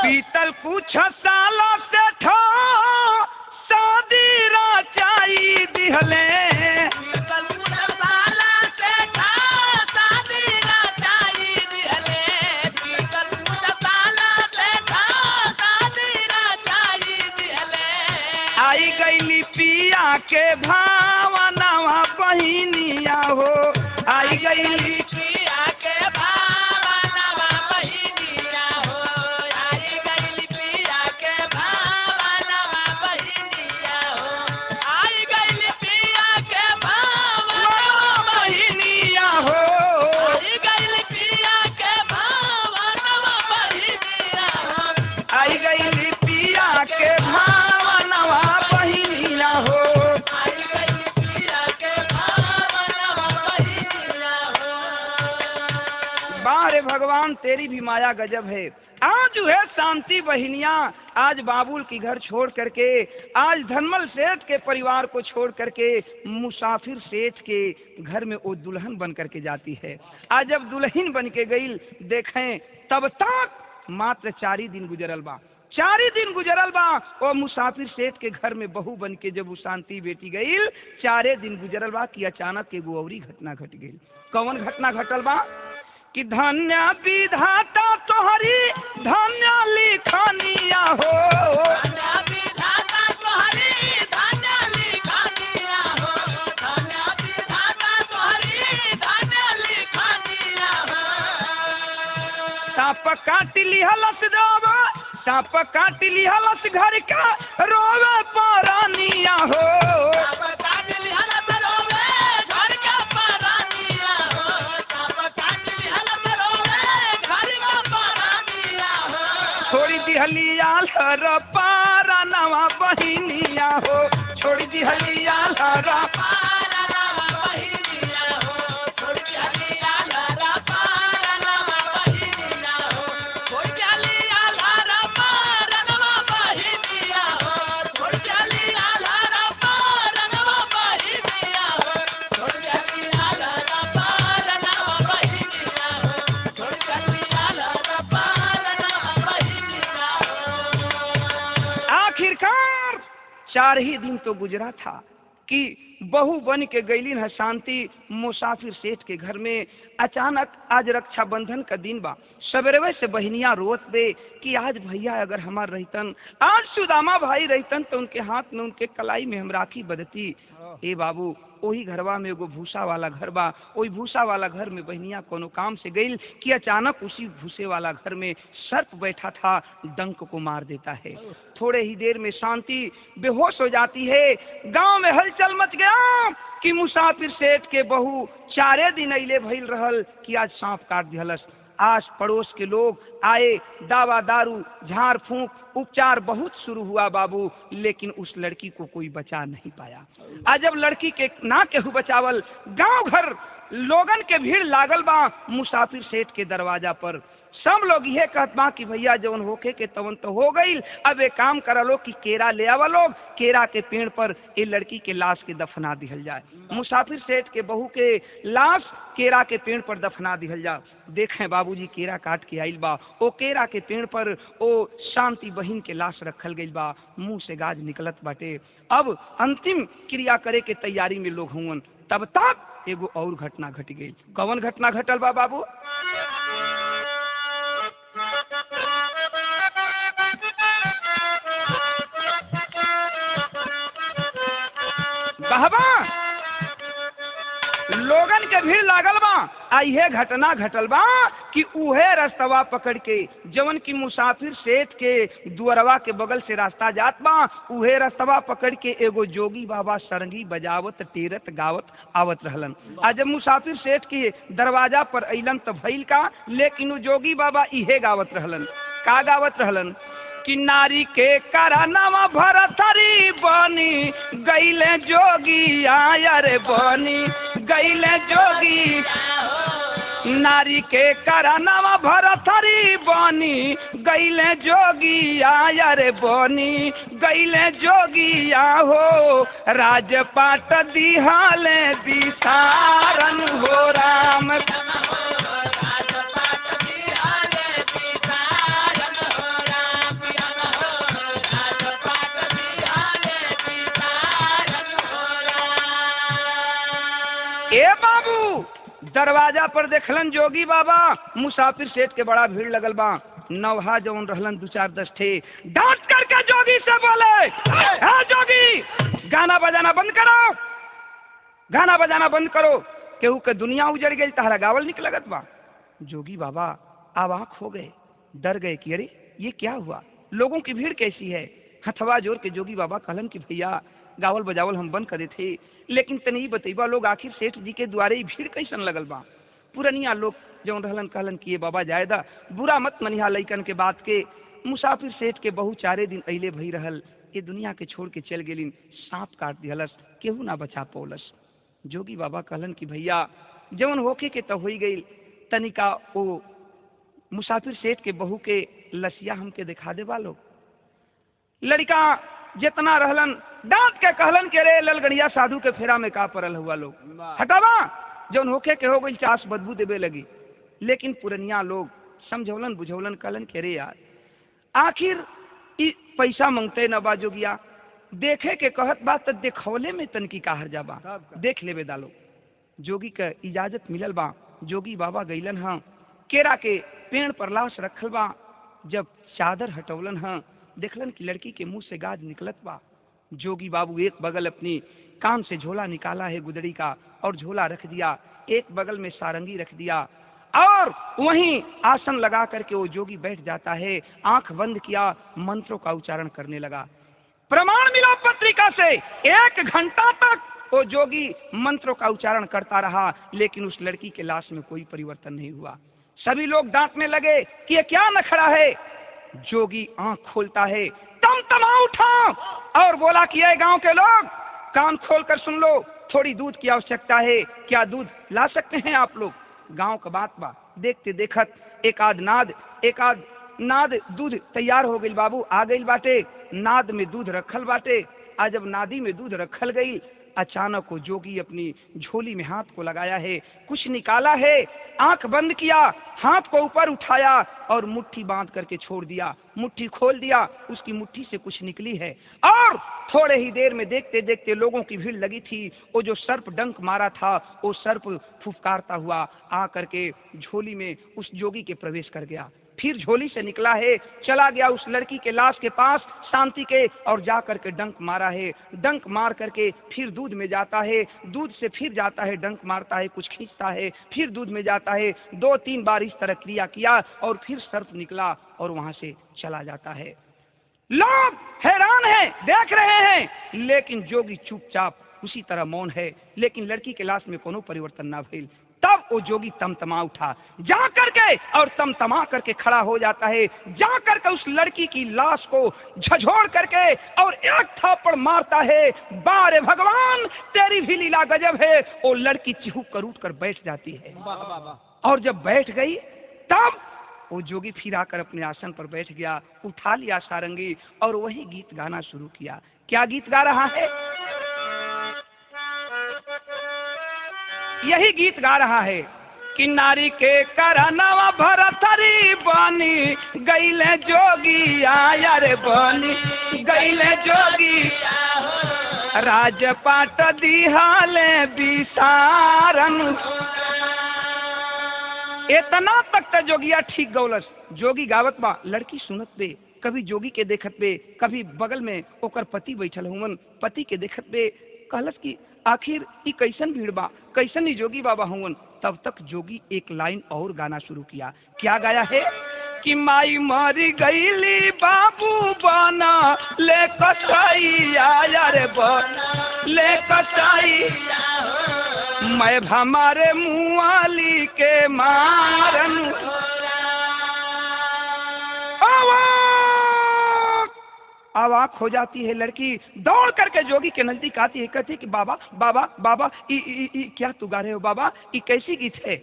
बीतल कुछ सालों से शादी रचाई दिहले, बीतल कुछ सालों से शादी रचाई दिहले, बीतल कुछ सालों से शादी रचाई दिहले। आई गईली पिया के भावनावा बहिनिया हो, आई गईली पिया के भावनावा बहिनिया हो, आई गईली पिया के भावनावा बहिनिया हो, आई गईली पिया के भावनावा बहिनिया हो, आई गईली पिया के भावनावा बहिनिया हो, आई गईली पिया के भावनावा बहिनिया हो। बारे भगवान तेरी भी माया गजब है। आज है शांति बहिनिया, आज बाबुल की घर छोड़ करके, आज धनमल सेठ के परिवार को छोड़ करके मुसाफिर सेठ के घर में वो दुल्हन बन करके जाती है। आज जब दुल्हन बन के गई देखें तब तक मात्र 4 ही दिन गुजरल बा, 4 ही दिन गुजरल बा। वो मुसाफिर सेठ के घर में बहू बन के जब वो शांति बेटी गई, 4 दिन गुजरल बा कि अचानक एगो औरी घटना घट गई। कौन घटना घटल बा कि धन्य विधाता तोहरी धन्य लिखनिया हो, धन्य विधाता तोहरी धन्य लिखनिया हो, धन्य विधाता तोहरी धन्य लिखनिया हो। सांप काट लिहलस देवा, सांप काट लिहलस घर का रोवे परानिया हो, सांप काट लिहलस रोवे घर का परानिया हो, सांप काट लिहलस रोवे घर का परानिया हो। छोड़ी दिहलिया लर पारा नवा बहिनिया हो, छोड़ी दिहलिया लर पारा नवा बहिनिया हो, छोड़ी दिहलिया लर पारा नवा बहिनिया हो, छोड़ी दिहलिया लर पारा नवा बहिनिया हो, छोड़ी दिहलिया लर पारा नवा बहिनिया हो। 4 ही दिन तो गुजरा था कि बहू बन के गईलिन है शांति मुसाफिर सेठ के घर में। अचानक आज रक्षाबंधन का दिन बा, सवेरे से बहनियां रोत बे कि आज भैया अगर हमार रहतन, आज सुदामा भाई रहतन तो उनके हाथ में उनके कलाई में हम राखी बदती। ए बाबू, वही घरवा में एगो भूसा वाला घर बा, वही भूसा वाला घर में बहनियां कोनो काम से गई कि अचानक उसी भूसे वाला घर में सर्प बैठा था, डंक को मार देता है। थोड़े ही देर में शांति बेहोश हो जाती है। गांव में हलचल मच गया कि मुसाफिर सेठ के बहू 4 दिन अइले भइल रहल कि आज सांप काट दिहलस। आस पड़ोस के लोग आए, दावा दारू झाड़ फूंक उपचार बहुत शुरू हुआ बाबू, लेकिन उस लड़की को कोई बचा नहीं पाया। आज जब लड़की के ना केहू बचावल, गांव घर लोगन के भीड़ लागल बा मुसाफिर सेठ के दरवाजा पर। सब लोग ये कहत बा कि भैया जवन होके के तवन तो हो गई, अब एक काम करा लो कि केरा ले आवा लोग, केरा के पेड़ पर ये लड़की के लाश के दफना दिहल जाए। मुसाफिर सेठ के बहू के लाश केरा के पेड़ पर दफना दिहल जाए। देखें बाबूजी केरा काट के आइल बा, ओ केरा के पेड़ पर ओ शांति बहिन के लाश रखल गइल बा, मुंह से गाज निकलत बाटे। अब अंतिम क्रिया करे के तैयारी में लोग हुवन, तब तक एगो और घटना घट गई। कौन घटना घटल बा बाबू? कहबा लोगन के भीड़ लागल बा। आइए घटना घटल बा कि उहे रास्तवा पकड़ के जवन की मुसाफिर सेठ के दुअरवा के बगल से रास्ता जात बा, उहे रास्तवा पकड़ के एगो जोगी बाबा सरंगी बजावत टेरत गावत आवत रहलन। आज जब मुसाफिर सेठ के दरवाजा पर अइलन त भइल का, लेकिन उ जोगी बाबा इहे गावत रहलन। का गावत रहलन कि नारी के करनवा भरथरी बनी गईले जोगी आयर बनी गईले जोगी। नारी के करनवा भरथरी बनी गईले जोगी आयर बनी गईले जोगी आहो। राजपाट दिहाले दिसारन हो राम। ए बाबू, दरवाजा पर देखलन जोगी बाबा, मुसाफिर सेठ के बड़ा भीड़ लगल बा। नवहा जवन रहलन 2-4-10 थे, डांट करके जोगी से बोले, हाँ जोगी गाना बजाना बंद करो, गाना बजाना बंद करो, केहू के दुनिया उजड़ गई, तहरा गावल निक लगत बा। जोगी बाबा अवाक हो गए, डर गए कि अरे ये क्या हुआ, लोगों की भीड़ कैसी है। हथवा जोर के जोगी बाबा कहलन कि भैया गावल बजावल हम बंद करे थे, लेकिन तनी बतईबा लोग आखिर सेठ जी के द्वारे भीड़ कैसन लगल बा। पुरनिया लोग जौन रहलन कहलन कि ये बाबा जायदा बुरा मत मनिहा लइकन के बात के। मुसाफिर सेठ के बहू 4 दिन अइले भई रहल, ये दुनिया के छोड़ के चल गेलिन, सांप काट दिहलस, केहू ना बचा पौलस। जोगी बाबा कहलन कि भैया जौन होके के तो होई गई, तनिका ओ मुसाफिर सेठ के बहू के लसिया हमके दिखा दे बा लोग। लड़का जितना रहलन डांट के कहलन के रे ललगड़िया साधु के फेरा में का परल हुआ लोग, हटावा जौन होके के हो गई चास बदबू देवे लगी। लेकिन पुरनिया लोग समझौलन बुझौलन कहलन के रे यार आखिर ई पैसा मांगते न बा जोगिया, देखे के कहत बा त देखौले में तनकी काहर जाबा, देख लेवे दालो। जोगी के इजाजत मिलल बा, जोगी बाबा गईलन हाँ, केरा के पेड़ पर लाश रखल बा। जब चादर हटौलन हाँ, देखलन कि लड़की के मुंह से गाज निकलत बा। जोगी बाबू एक बगल अपनी कान से झोला निकाला है गुदड़ी का और झोला रख दिया, एक बगल में सारंगी रख दिया और वहीं आसन लगा करके वो जोगी बैठ जाता है। आंख बंद किया, मंत्रों का उच्चारण करने लगा। प्रमाण मिला पत्रिका से, 1 घंटा तक वो जोगी मंत्रों का उच्चारण करता रहा, लेकिन उस लड़की के लाश में कोई परिवर्तन नहीं हुआ। सभी लोग डांटने लगे कि ये क्या नखरा है। जोगी आंख खोलता है, तमा उठा और बोला कि ये गांव के लोग कान खोल कर सुन लो, थोड़ी दूध की आवश्यकता है, क्या दूध ला सकते हैं आप लोग। गांव का बात बा, देखते देखत एक आध नाद दूध तैयार हो गई बाबू, आ गई बाटे, नाद में दूध रखल बाटे। आज जब नादी में दूध रखल गई, अचानक वो जोगी अपनी झोली में हाथ को लगाया है, कुछ निकाला है, आंख बंद किया, हाथ को ऊपर उठाया और मुट्ठी बांध करके छोड़ दिया। मुट्ठी खोल दिया, उसकी मुट्ठी से कुछ निकली है और थोड़े ही देर में देखते देखते लोगों की भीड़ लगी थी। वो जो सर्प डंक मारा था वो सर्प फुफकारता हुआ आ करके झोली में उस जोगी के प्रवेश कर गया। फिर झोली से निकला है, चला गया उस लड़की के लाश के पास शांति के और जा करके डंक मारा है। डंक मार करके फिर दूध में जाता है, दूध से फिर जाता है, डंक मारता है, कुछ खींचता है, फिर दूध में जाता है। 2-3 बार इस तरह क्रिया किया और फिर सर्प निकला और वहां से चला जाता है। लोग हैरान हैं, देख रहे हैं, लेकिन जोगी चुपचाप उसी तरह मौन है। लेकिन लड़की के लाश में कोनो परिवर्तन ना भइल। तब वो जोगी तमतमा उठा, जा करके और तमतमा करके खड़ा हो जाता है, जा करके उस लड़की की लाश को झझोड़ करके और एक थप्पड़ मारता है। बारे भगवान, तेरी भी लीला गजब है। वो लड़की चिहुक कर उठ कर बैठ जाती है और जब बैठ गई तब वो जोगी फिर आकर अपने आसन पर बैठ गया, उठा लिया सारंगी और वही गीत गाना शुरू किया। क्या गीत गा रहा है? यही गीत गा रहा है कि नारी के करनवा भरथरी बनी गईले जोगी आयर बनी गईले जोगी राजपाट दिहाले बिसारन। इतना तक त जोगिया ठीक गौलस। जोगी गावत बा, लड़की सुनत बे, कभी जोगी के देखत बे, कभी बगल में ओकर पति बैठल हुवन, पति के देखत बे। कहलस कि आखिर ई कैसन भीड़ बा, कैसन ही जोगी बाबा हुवन। तब तक जोगी एक लाइन और गाना शुरू किया। क्या गाया है कि माई मरी गईली बाबू बना ले कसाईया रे बना ले कसाईया मैं हमारे मुआली के मारन। अवाक हो जाती है लड़की, दौड़ करके जोगी के नजदीक आती है, कहती है कि बाबा बाबा बाबा क्या तू गा रहे हो बाबा, ये कैसी गीत है?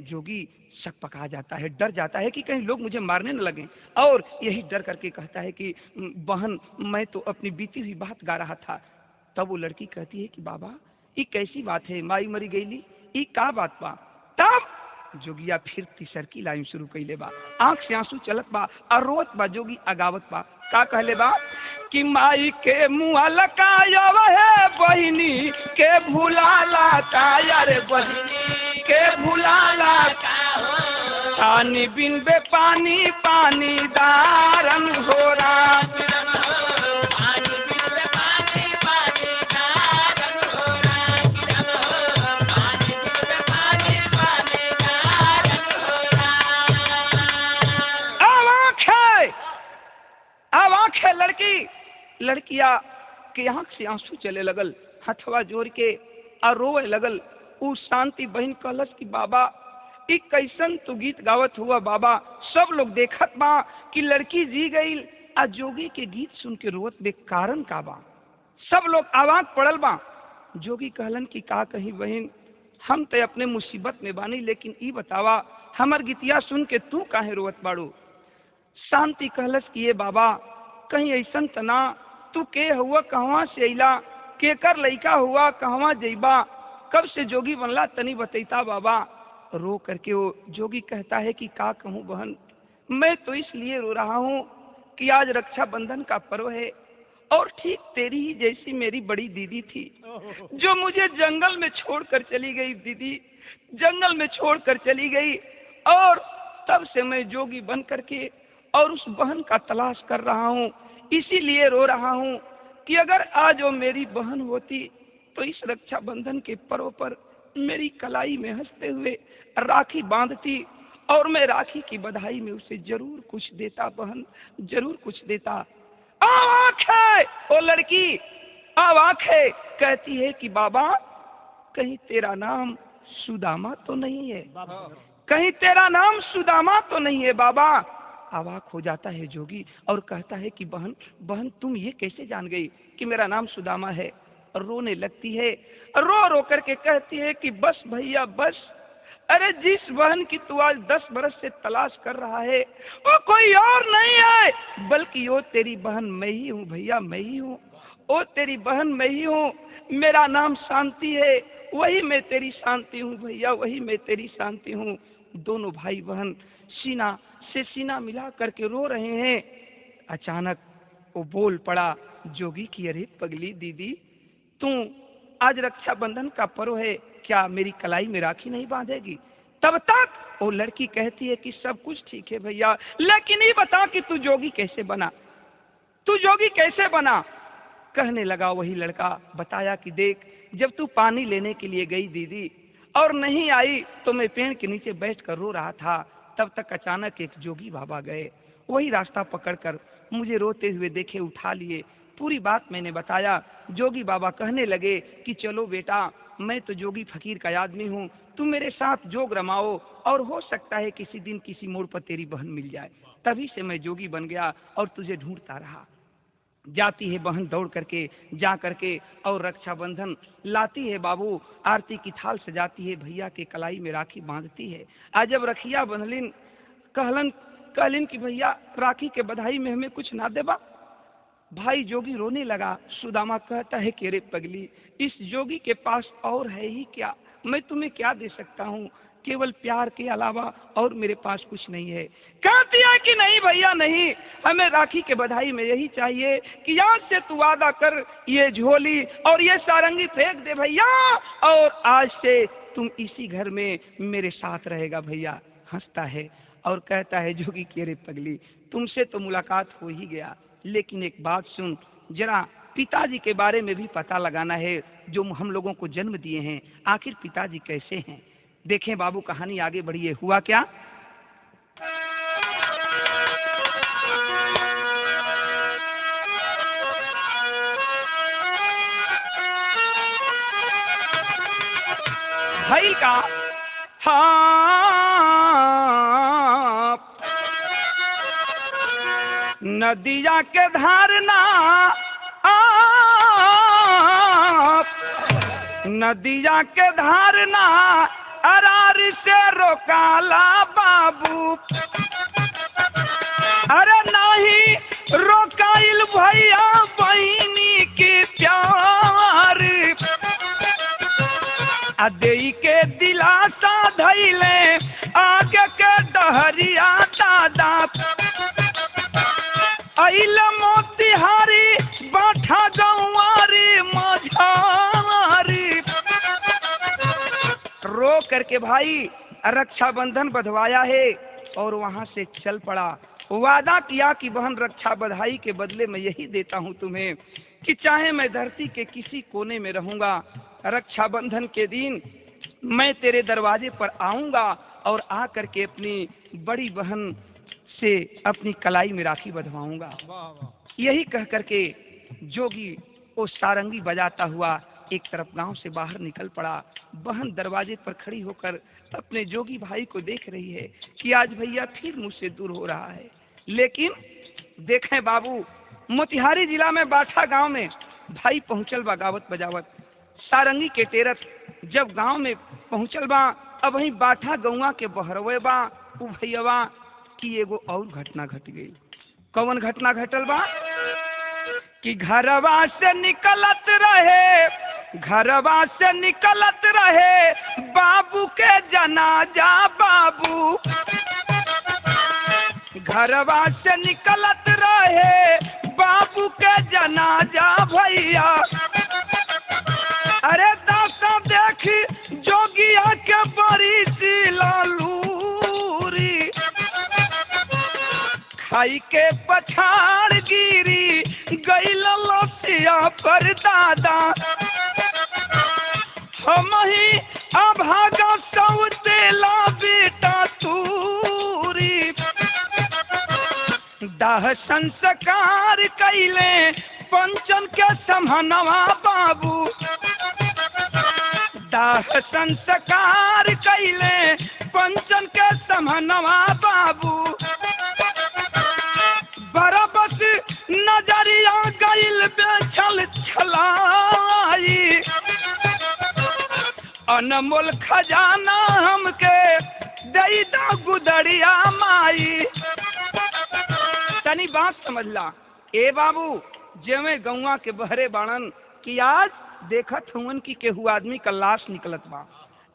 जोगी शक पका जाता है, डर जाता है कि कहीं लोग मुझे मारने न लगे और यही डर करके कहता है कि बहन मैं तो अपनी बीती हुई बात गा रहा था। तब वो लड़की कहती है कि बाबा ये कैसी बात है, माई मरी गईली, ये का बात बा? तब जोगिया फिर तीसर की लाइन शुरू कैले बा, आंख से आंसू चलत बा और रोत बा जोगी अगावत बा। का कहले बा कि माई के मुँह लकायव है बहिनी के भुलाला काया रे बहिनी के भुलाला पानी बिन बे पानी पानी दारन हो राम। अब आंखें लड़किया के आंख से आंसू चले लगल, हथवा जोड़ के और रोए लगल। उ शांति बहन कहलस कि बाबा ई कैसन तू गीत गावत हुआ बाबा, सब लोग देखत बा कि लड़की जी गई आ जोगी के गीत सुन के रोवत बे, कारण का बा? सब लोग आवाज पड़ल बा। जोगी कहलन कि का कही बहन, हम तो अपने मुसीबत में बानी, लेकिन ई बतावा हमर गीतिया सुन के तू काहे रोवत बाड़ू? शांति कहलस कि ये बाबा कहीं ऐसन तना, तू के हुआ, कहवा से अइला, केकर लइका हुआ, कहवा जइबा, कब से जोगी बनला, तनी बतैता बाबा। रो करके वो जोगी कहता है कि का कहूँ बहन, मैं तो इसलिए रो रहा हूँ कि आज रक्षाबंधन का पर्व है और ठीक तेरी ही जैसी मेरी बड़ी दीदी थी जो मुझे जंगल में छोड़कर चली गई। दीदी जंगल में छोड़कर चली गई और तब से मैं जोगी बन करके और उस बहन का तलाश कर रहा हूँ। इसीलिए रो रहा हूँ कि अगर आज वो मेरी बहन होती तो इस रक्षाबंधन के पर्व पर मेरी कलाई में हंसते हुए राखी बांधती और मैं राखी की बधाई में उसे जरूर कुछ देता बहन, जरूर कुछ देता। आँख है वो लड़की, अब आँख है, कहती है कि बाबा कहीं तेरा नाम सुदामा तो नहीं है? कहीं तेरा नाम सुदामा तो नहीं है बाबा? अवाक हो जाता है जोगी और कहता है कि बहन बहन तुम ये कैसे जान गई कि मेरा नाम सुदामा है? रोने लगती है, रो रो करके कहती है कि बस भैया बस, अरे जिस बहन की तू आज 10 बरस से तलाश कर रहा है वो कोई और नहीं है बल्कि वो तेरी बहन मैं ही हूँ भैया, मैं ही हूँ। वो तेरी बहन मैं ही हूँ, मेरा नाम शांति है, वही मैं तेरी शांति हूँ भैया, वही मैं तेरी शांति हूँ। दोनों भाई बहन सीना से सीना मिला करके रो रहे हैं। अचानक वो बोल पड़ा जोगी की, अरे पगली दीदी, तू आज रक्षाबंधन का पर्व है, क्या मेरी कलाई में राखी नहीं बांधेगी? तब तक वो लड़की कहती है कि सब कुछ ठीक है भैया, लेकिन ये बता कि तू जोगी कैसे बना, तू जोगी कैसे बना? कहने लगा वही लड़का, बताया कि देख, जब तू पानी लेने के लिए गई दीदी और नहीं आई तो मैं पेड़ के नीचे बैठकर रो रहा था, तब तक अचानक एक जोगी बाबा गए, वही रास्ता पकड़कर मुझे रोते हुए देखे, उठा लिए, पूरी बात मैंने बताया। जोगी बाबा कहने लगे कि चलो बेटा, मैं तो जोगी फकीर का आदमी हूँ, तुम मेरे साथ जोग रमाओ और हो सकता है किसी दिन किसी मोड़ पर तेरी बहन मिल जाए। तभी से मैं जोगी बन गया और तुझे ढूंढता रहा। जाती है बहन दौड़ करके, जा करके और रक्षाबंधन लाती है बाबू, आरती की थाल सजाती है, भैया के कलाई में राखी बांधती है। आज जब रखिया बंधलिन कहलिन कि भैया राखी के बधाई में हमें कुछ ना देबा। भाई जोगी रोने लगा। सुदामा कहता है कि अरे पगली, इस जोगी के पास और है ही क्या, मैं तुम्हें क्या दे सकता हूँ, केवल प्यार के अलावा और मेरे पास कुछ नहीं है। कहती है कि नहीं भैया नहीं, हमें राखी के बधाई में यही चाहिए कि आज से तू वादा कर, ये झोली और ये सारंगी फेंक दे भैया, और आज से तुम इसी घर में मेरे साथ रहेगा भैया। हंसता है और कहता है जोगी की अरे पगली, तुमसे तो मुलाकात हो ही गया, लेकिन एक बात सुन, जरा पिताजी के बारे में भी पता लगाना है जो हम लोगों को जन्म दिए हैं, आखिर पिताजी कैसे हैं। देखें बाबू, कहानी आगे बढ़ी है। हुआ क्या, भाई का हाँ नदिया के धारना नदिया के धारना अरार से रोकाला बाबू, अरे नहीं रोकाइल भैया बहिनी के प्यार, अदेई के दिलासा धैले आगे के डहरिया दादा, अइल मोतिहारी बाठा गंवारी मझारी। रो करके भाई रक्षाबंधन बंधवाया है और वहां से चल पड़ा। वादा किया कि बहन रक्षा बधाई के बदले मैं यही देता हूं तुम्हें कि चाहे मैं धरती के किसी कोने में रहूंगा, रक्षाबंधन के दिन मैं तेरे दरवाजे पर आऊंगा और आ करके अपनी बड़ी बहन से अपनी कलाई में राखी बंधवाऊंगा। यही कह करके जोगी वो सारंगी बजाता हुआ एक तरफ गांव से बाहर निकल पड़ा। बहन दरवाजे पर खड़ी होकर अपने जोगी भाई को देख रही है कि आज भैया फिर मुझसे दूर हो रहा है। लेकिन देखें बाबू, मोतिहारी जिला में बाठा गांव में भाई पहुंचल बा गावत बजावत, सारंगी के टेरत जब गांव में पहुंचल बा, अब वहीं बाठा गौवा के बहरवे बा उ भैया की एगो और घटना घट गई। कौन घटना घटल बा कि घरवा से निकलत रहे बाबू के जनाजा, बाबू घरवा से निकलत रहे बाबू के जनाजा भैया, अरे दासा देखी जोगिया के बड़ी सी लालूरी, खाई के पछाड़ गिरी गई लसिया पर दादा, हम ही अभागा सौतेला बेटा तूरी, दाह संस्कार कैले पंचन के समहनवा बाबू, दाह संस्कार कैले पंचन के समहनवा बाबू, बरबस नजरिया गइल बेचल छलाई, अनमोल खजाना हमके दई दा गुदरिया माई। तनी बात समझ ला ए बाबू, जेमे गौवा के बहरे बाणन कि आज देखत हुन की केहू आदमी का लाश निकलत बा,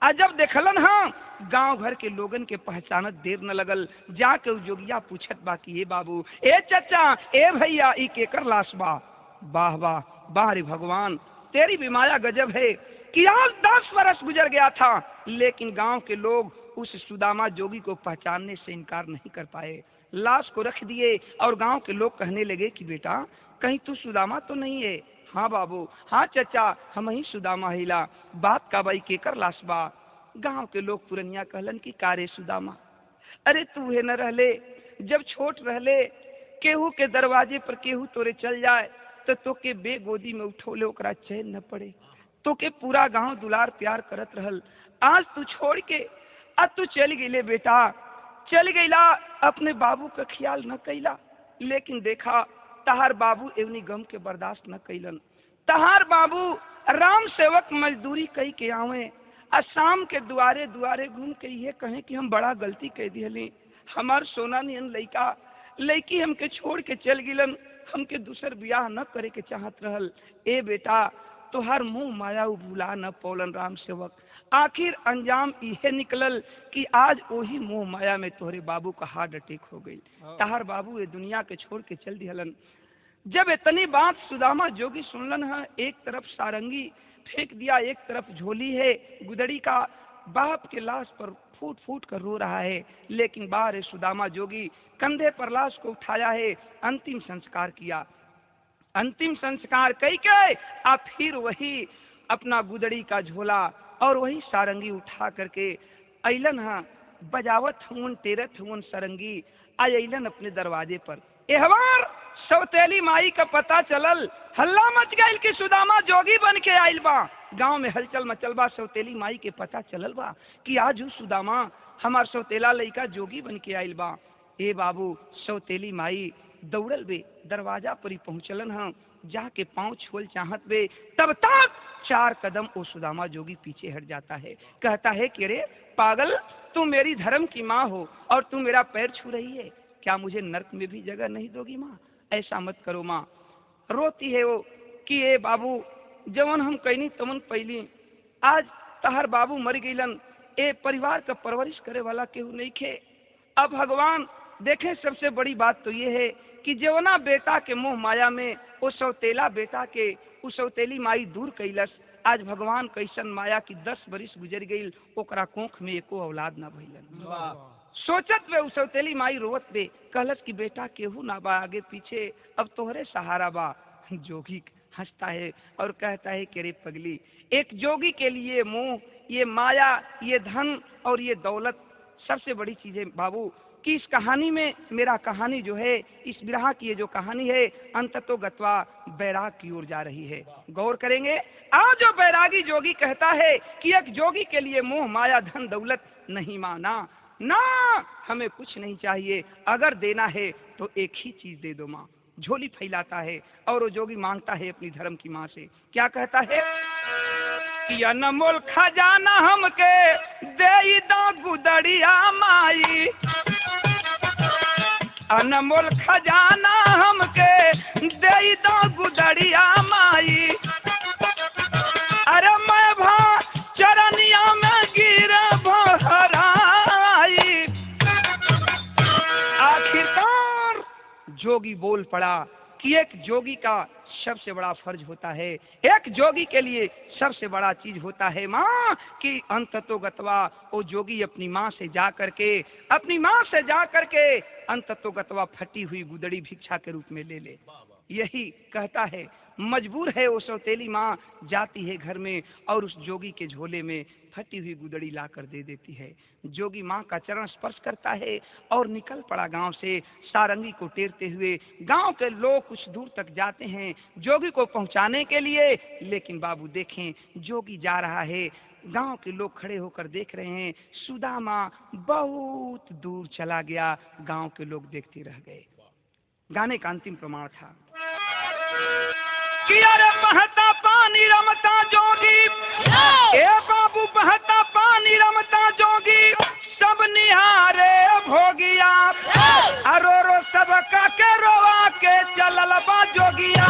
आ जब देखलन हाँ गांव घर के लोगन के पहचानत देर न लगल। जाके उ जोगिया पूछत बा कि ए बाबू, ए चचा, ए भैया, ई केकर लाश बा? वाह वाह वाह रे भगवान, तेरी भी माया गजब है कि आज 10 वर्ष गुजर गया था, लेकिन गांव के लोग उस सुदामा जोगी को पहचानने से इनकार नहीं कर पाए। लाश को रख दिए और गांव के लोग कहने लगे कि बेटा, कहीं तू सुदामा तो नहीं है? हाँ बाबू, हाँ चचा, हम ही सुदामा हिला। बात का भाई केकर लाश बा? गांव के लोग पुरनिया कहलन कि कारे सुदामा, अरे तू है न रहले, जब छोट रहले केहू के दरवाजे पर केहू तोरे चल जाए तो तोके बेगोदी में उठोले ओकरा चैन न पड़े, तोके पूरा गांव दुलार प्यार करत रहल। आज तू छोड़ के अब तू चल गईले बेटा, चल गईला, अपने बाबू का ख्याल न कैला। लेकिन देखा तहार बाबू एवनी गम के बर्दाश्त न कैलन। तहार बाबू राम सेवक मजदूरी कई के आवे, आ शाम के दुआरे दुआरे घूम के ये कहें कि हम बड़ा गलती कह दिहली, हमार सोना नियन लइका लड़की हमके छोड़ के चल गिलन, हमके दूसर ब्याह न करे के चाहत रहल। ए बेटा, तोहार मुंह माया भुला न पौलन राम सेवक, आखिर अंजाम इहे निकलल कि आज वही मोह माया में तोहरे बाबू का हार्ट अटैक हो गई। तहार बाबू ये दुनिया के छोड़ के चल दिहलन। जब इतनी बात सुदामा जोगी सुनलन है, एक तरफ सारंगी फेंक दिया, एक तरफ झोली है गुदड़ी का, बाप के लाश पर फूट फूट कर रो रहा है। लेकिन बाहर सुदामा जोगी कंधे पर लाश को उठाया है, अंतिम संस्कार किया। अंतिम संस्कार कई के आप फिर वही अपना गुदड़ी का झोला और वही सारंगी उठा करके अइलन है, बजावत हुन टेरत हुन सारंगी अइलन अपने दरवाजे पर। एहवार सौतेली माई का पता चलल, हल्ला मच गइल कि सुदामा जोगी बन के आइल बा। गांव में हलचल मचल बा, सौतेली माई के पता चलल बा कि आज सुदामा हमार सौतेला लइका जोगी बन के आइल बा। ए बाबू, सौतेली माई दौड़ल बे, दरवाजा पर ही पहुंचलन हम, जाके पांव छोल चाहत बे, तब तक 4 कदम वो सुदामा जोगी पीछे हट जाता है। कहता है कि अरे पागल, तू मेरी धर्म की माँ हो और तू मेरा पैर छू रही है, क्या मुझे नर्क में भी जगह नहीं दोगी माँ? ऐसा मत करो माँ। रोती है वो कि ए बाबू, जवन हम कहनी तमन पहली, आज तहार बाबू मर गईलन, ए परिवार का परवरिश करे वाला केहू नहीं खे। अब भगवान देखें, सबसे बड़ी बात तो ये है कि जवना बेटा के मोह माया में वो सौतेला बेटा के उस सौतेली माई दूर कैलस, आज भगवान कैसन माया की 10 बरिस गुजर गई, ओकरा कोख में एको औलाद ना भइलन। सोचत वे सौतेली माई रोवत बे, कहलस कि बेटा केहू ना बा आगे पीछे, अब तोहरे सहारा बा। जोगी हंसता है और कहता है कि रे पगली, एक जोगी के लिए मोह, ये माया, ये धन और ये दौलत सबसे बड़ी चीज है बाबू। कि इस कहानी में, मेरा कहानी जो है, इस विरह की ये जो कहानी है, अंततो गत्वा बैराग की ओर जा रही है। गौर करेंगे, आज जो बैरागी जोगी कहता है कि एक जोगी के लिए मोह माया धन दौलत नहीं माना ना, हमें कुछ नहीं चाहिए, अगर देना है तो एक ही चीज दे दो माँ। झोली फैलाता है और वो जोगी मांगता है अपनी धर्म की माँ से। क्या कहता है कि अनमोल खजाना हमके दे दो गुदड़िया माई, अनमोल खजाना हमके दे दो गुदड़िया माई, अरे मैं भा चरनिया में गिर भराई। आखिरकार जोगी बोल पड़ा कि एक जोगी का सबसे बड़ा फर्ज होता है, एक जोगी के लिए सबसे बड़ा चीज होता है माँ, कि अंततो गत्वा वो जोगी अपनी माँ से जा करके, अपनी माँ से जा करके अंततो गत्वा फटी हुई गुदड़ी भिक्षा के रूप में ले ले। यही कहता है, मजबूर है वो सौतेली माँ, जाती है घर में और उस जोगी के झोले में फटी हुई गुदड़ी लाकर दे देती है। जोगी माँ का चरण स्पर्श करता है और निकल पड़ा गांव से, सारंगी को टेरते हुए। गांव के लोग कुछ दूर तक जाते हैं जोगी को पहुंचाने के लिए, लेकिन बाबू देखें, जोगी जा रहा है, गांव के लोग खड़े होकर देख रहे हैं, सुदामा बहुत दूर चला गया, गांव के लोग देखते रह गए। गाने का अंतिम प्रमाण था कि अरे बहता पानी रमता जोगी, ए बाबू बहता पानी रमता जोगी, सब निहारे भोगिया, अरो रो सब का के रोवा के चलल बा जोगिया।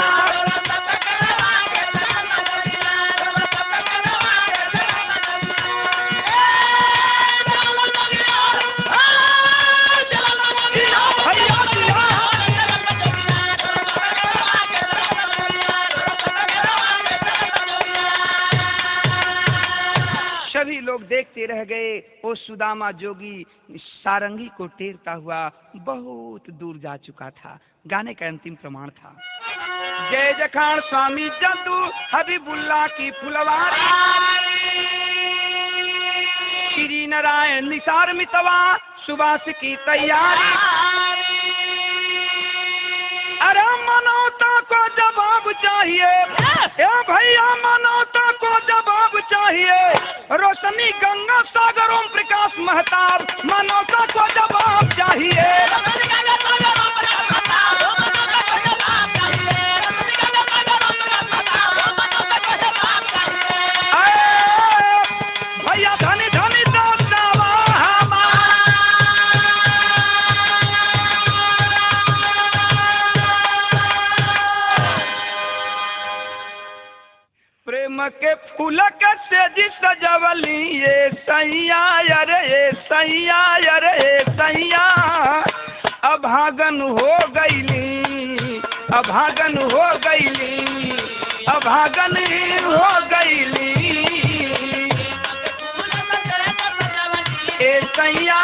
वो सुदामा जोगी सारंगी को टेरता हुआ बहुत दूर जा चुका था। गाने का अंतिम प्रमाण था। जय जखान स्वामी जद्दू हबीबुल्ला की फुलवारी, श्री नारायण निसार मितवा सुबास की तैयारी। अरे मानवता को जवाब चाहिए, ए भैया मानवता को जवाब चाहिए। रोशनी गंगा सागर ओम प्रकाश महताब, मानवता को जवाब चाहिए। भैया धनी धनी दावा प्रेम के फूल के सेजी सजवली ये सैया, अरे ये सैया, अरे ये सैया। अभागन हो गईली, अभागन हो गईली, अभागन हो गईली ए सैया।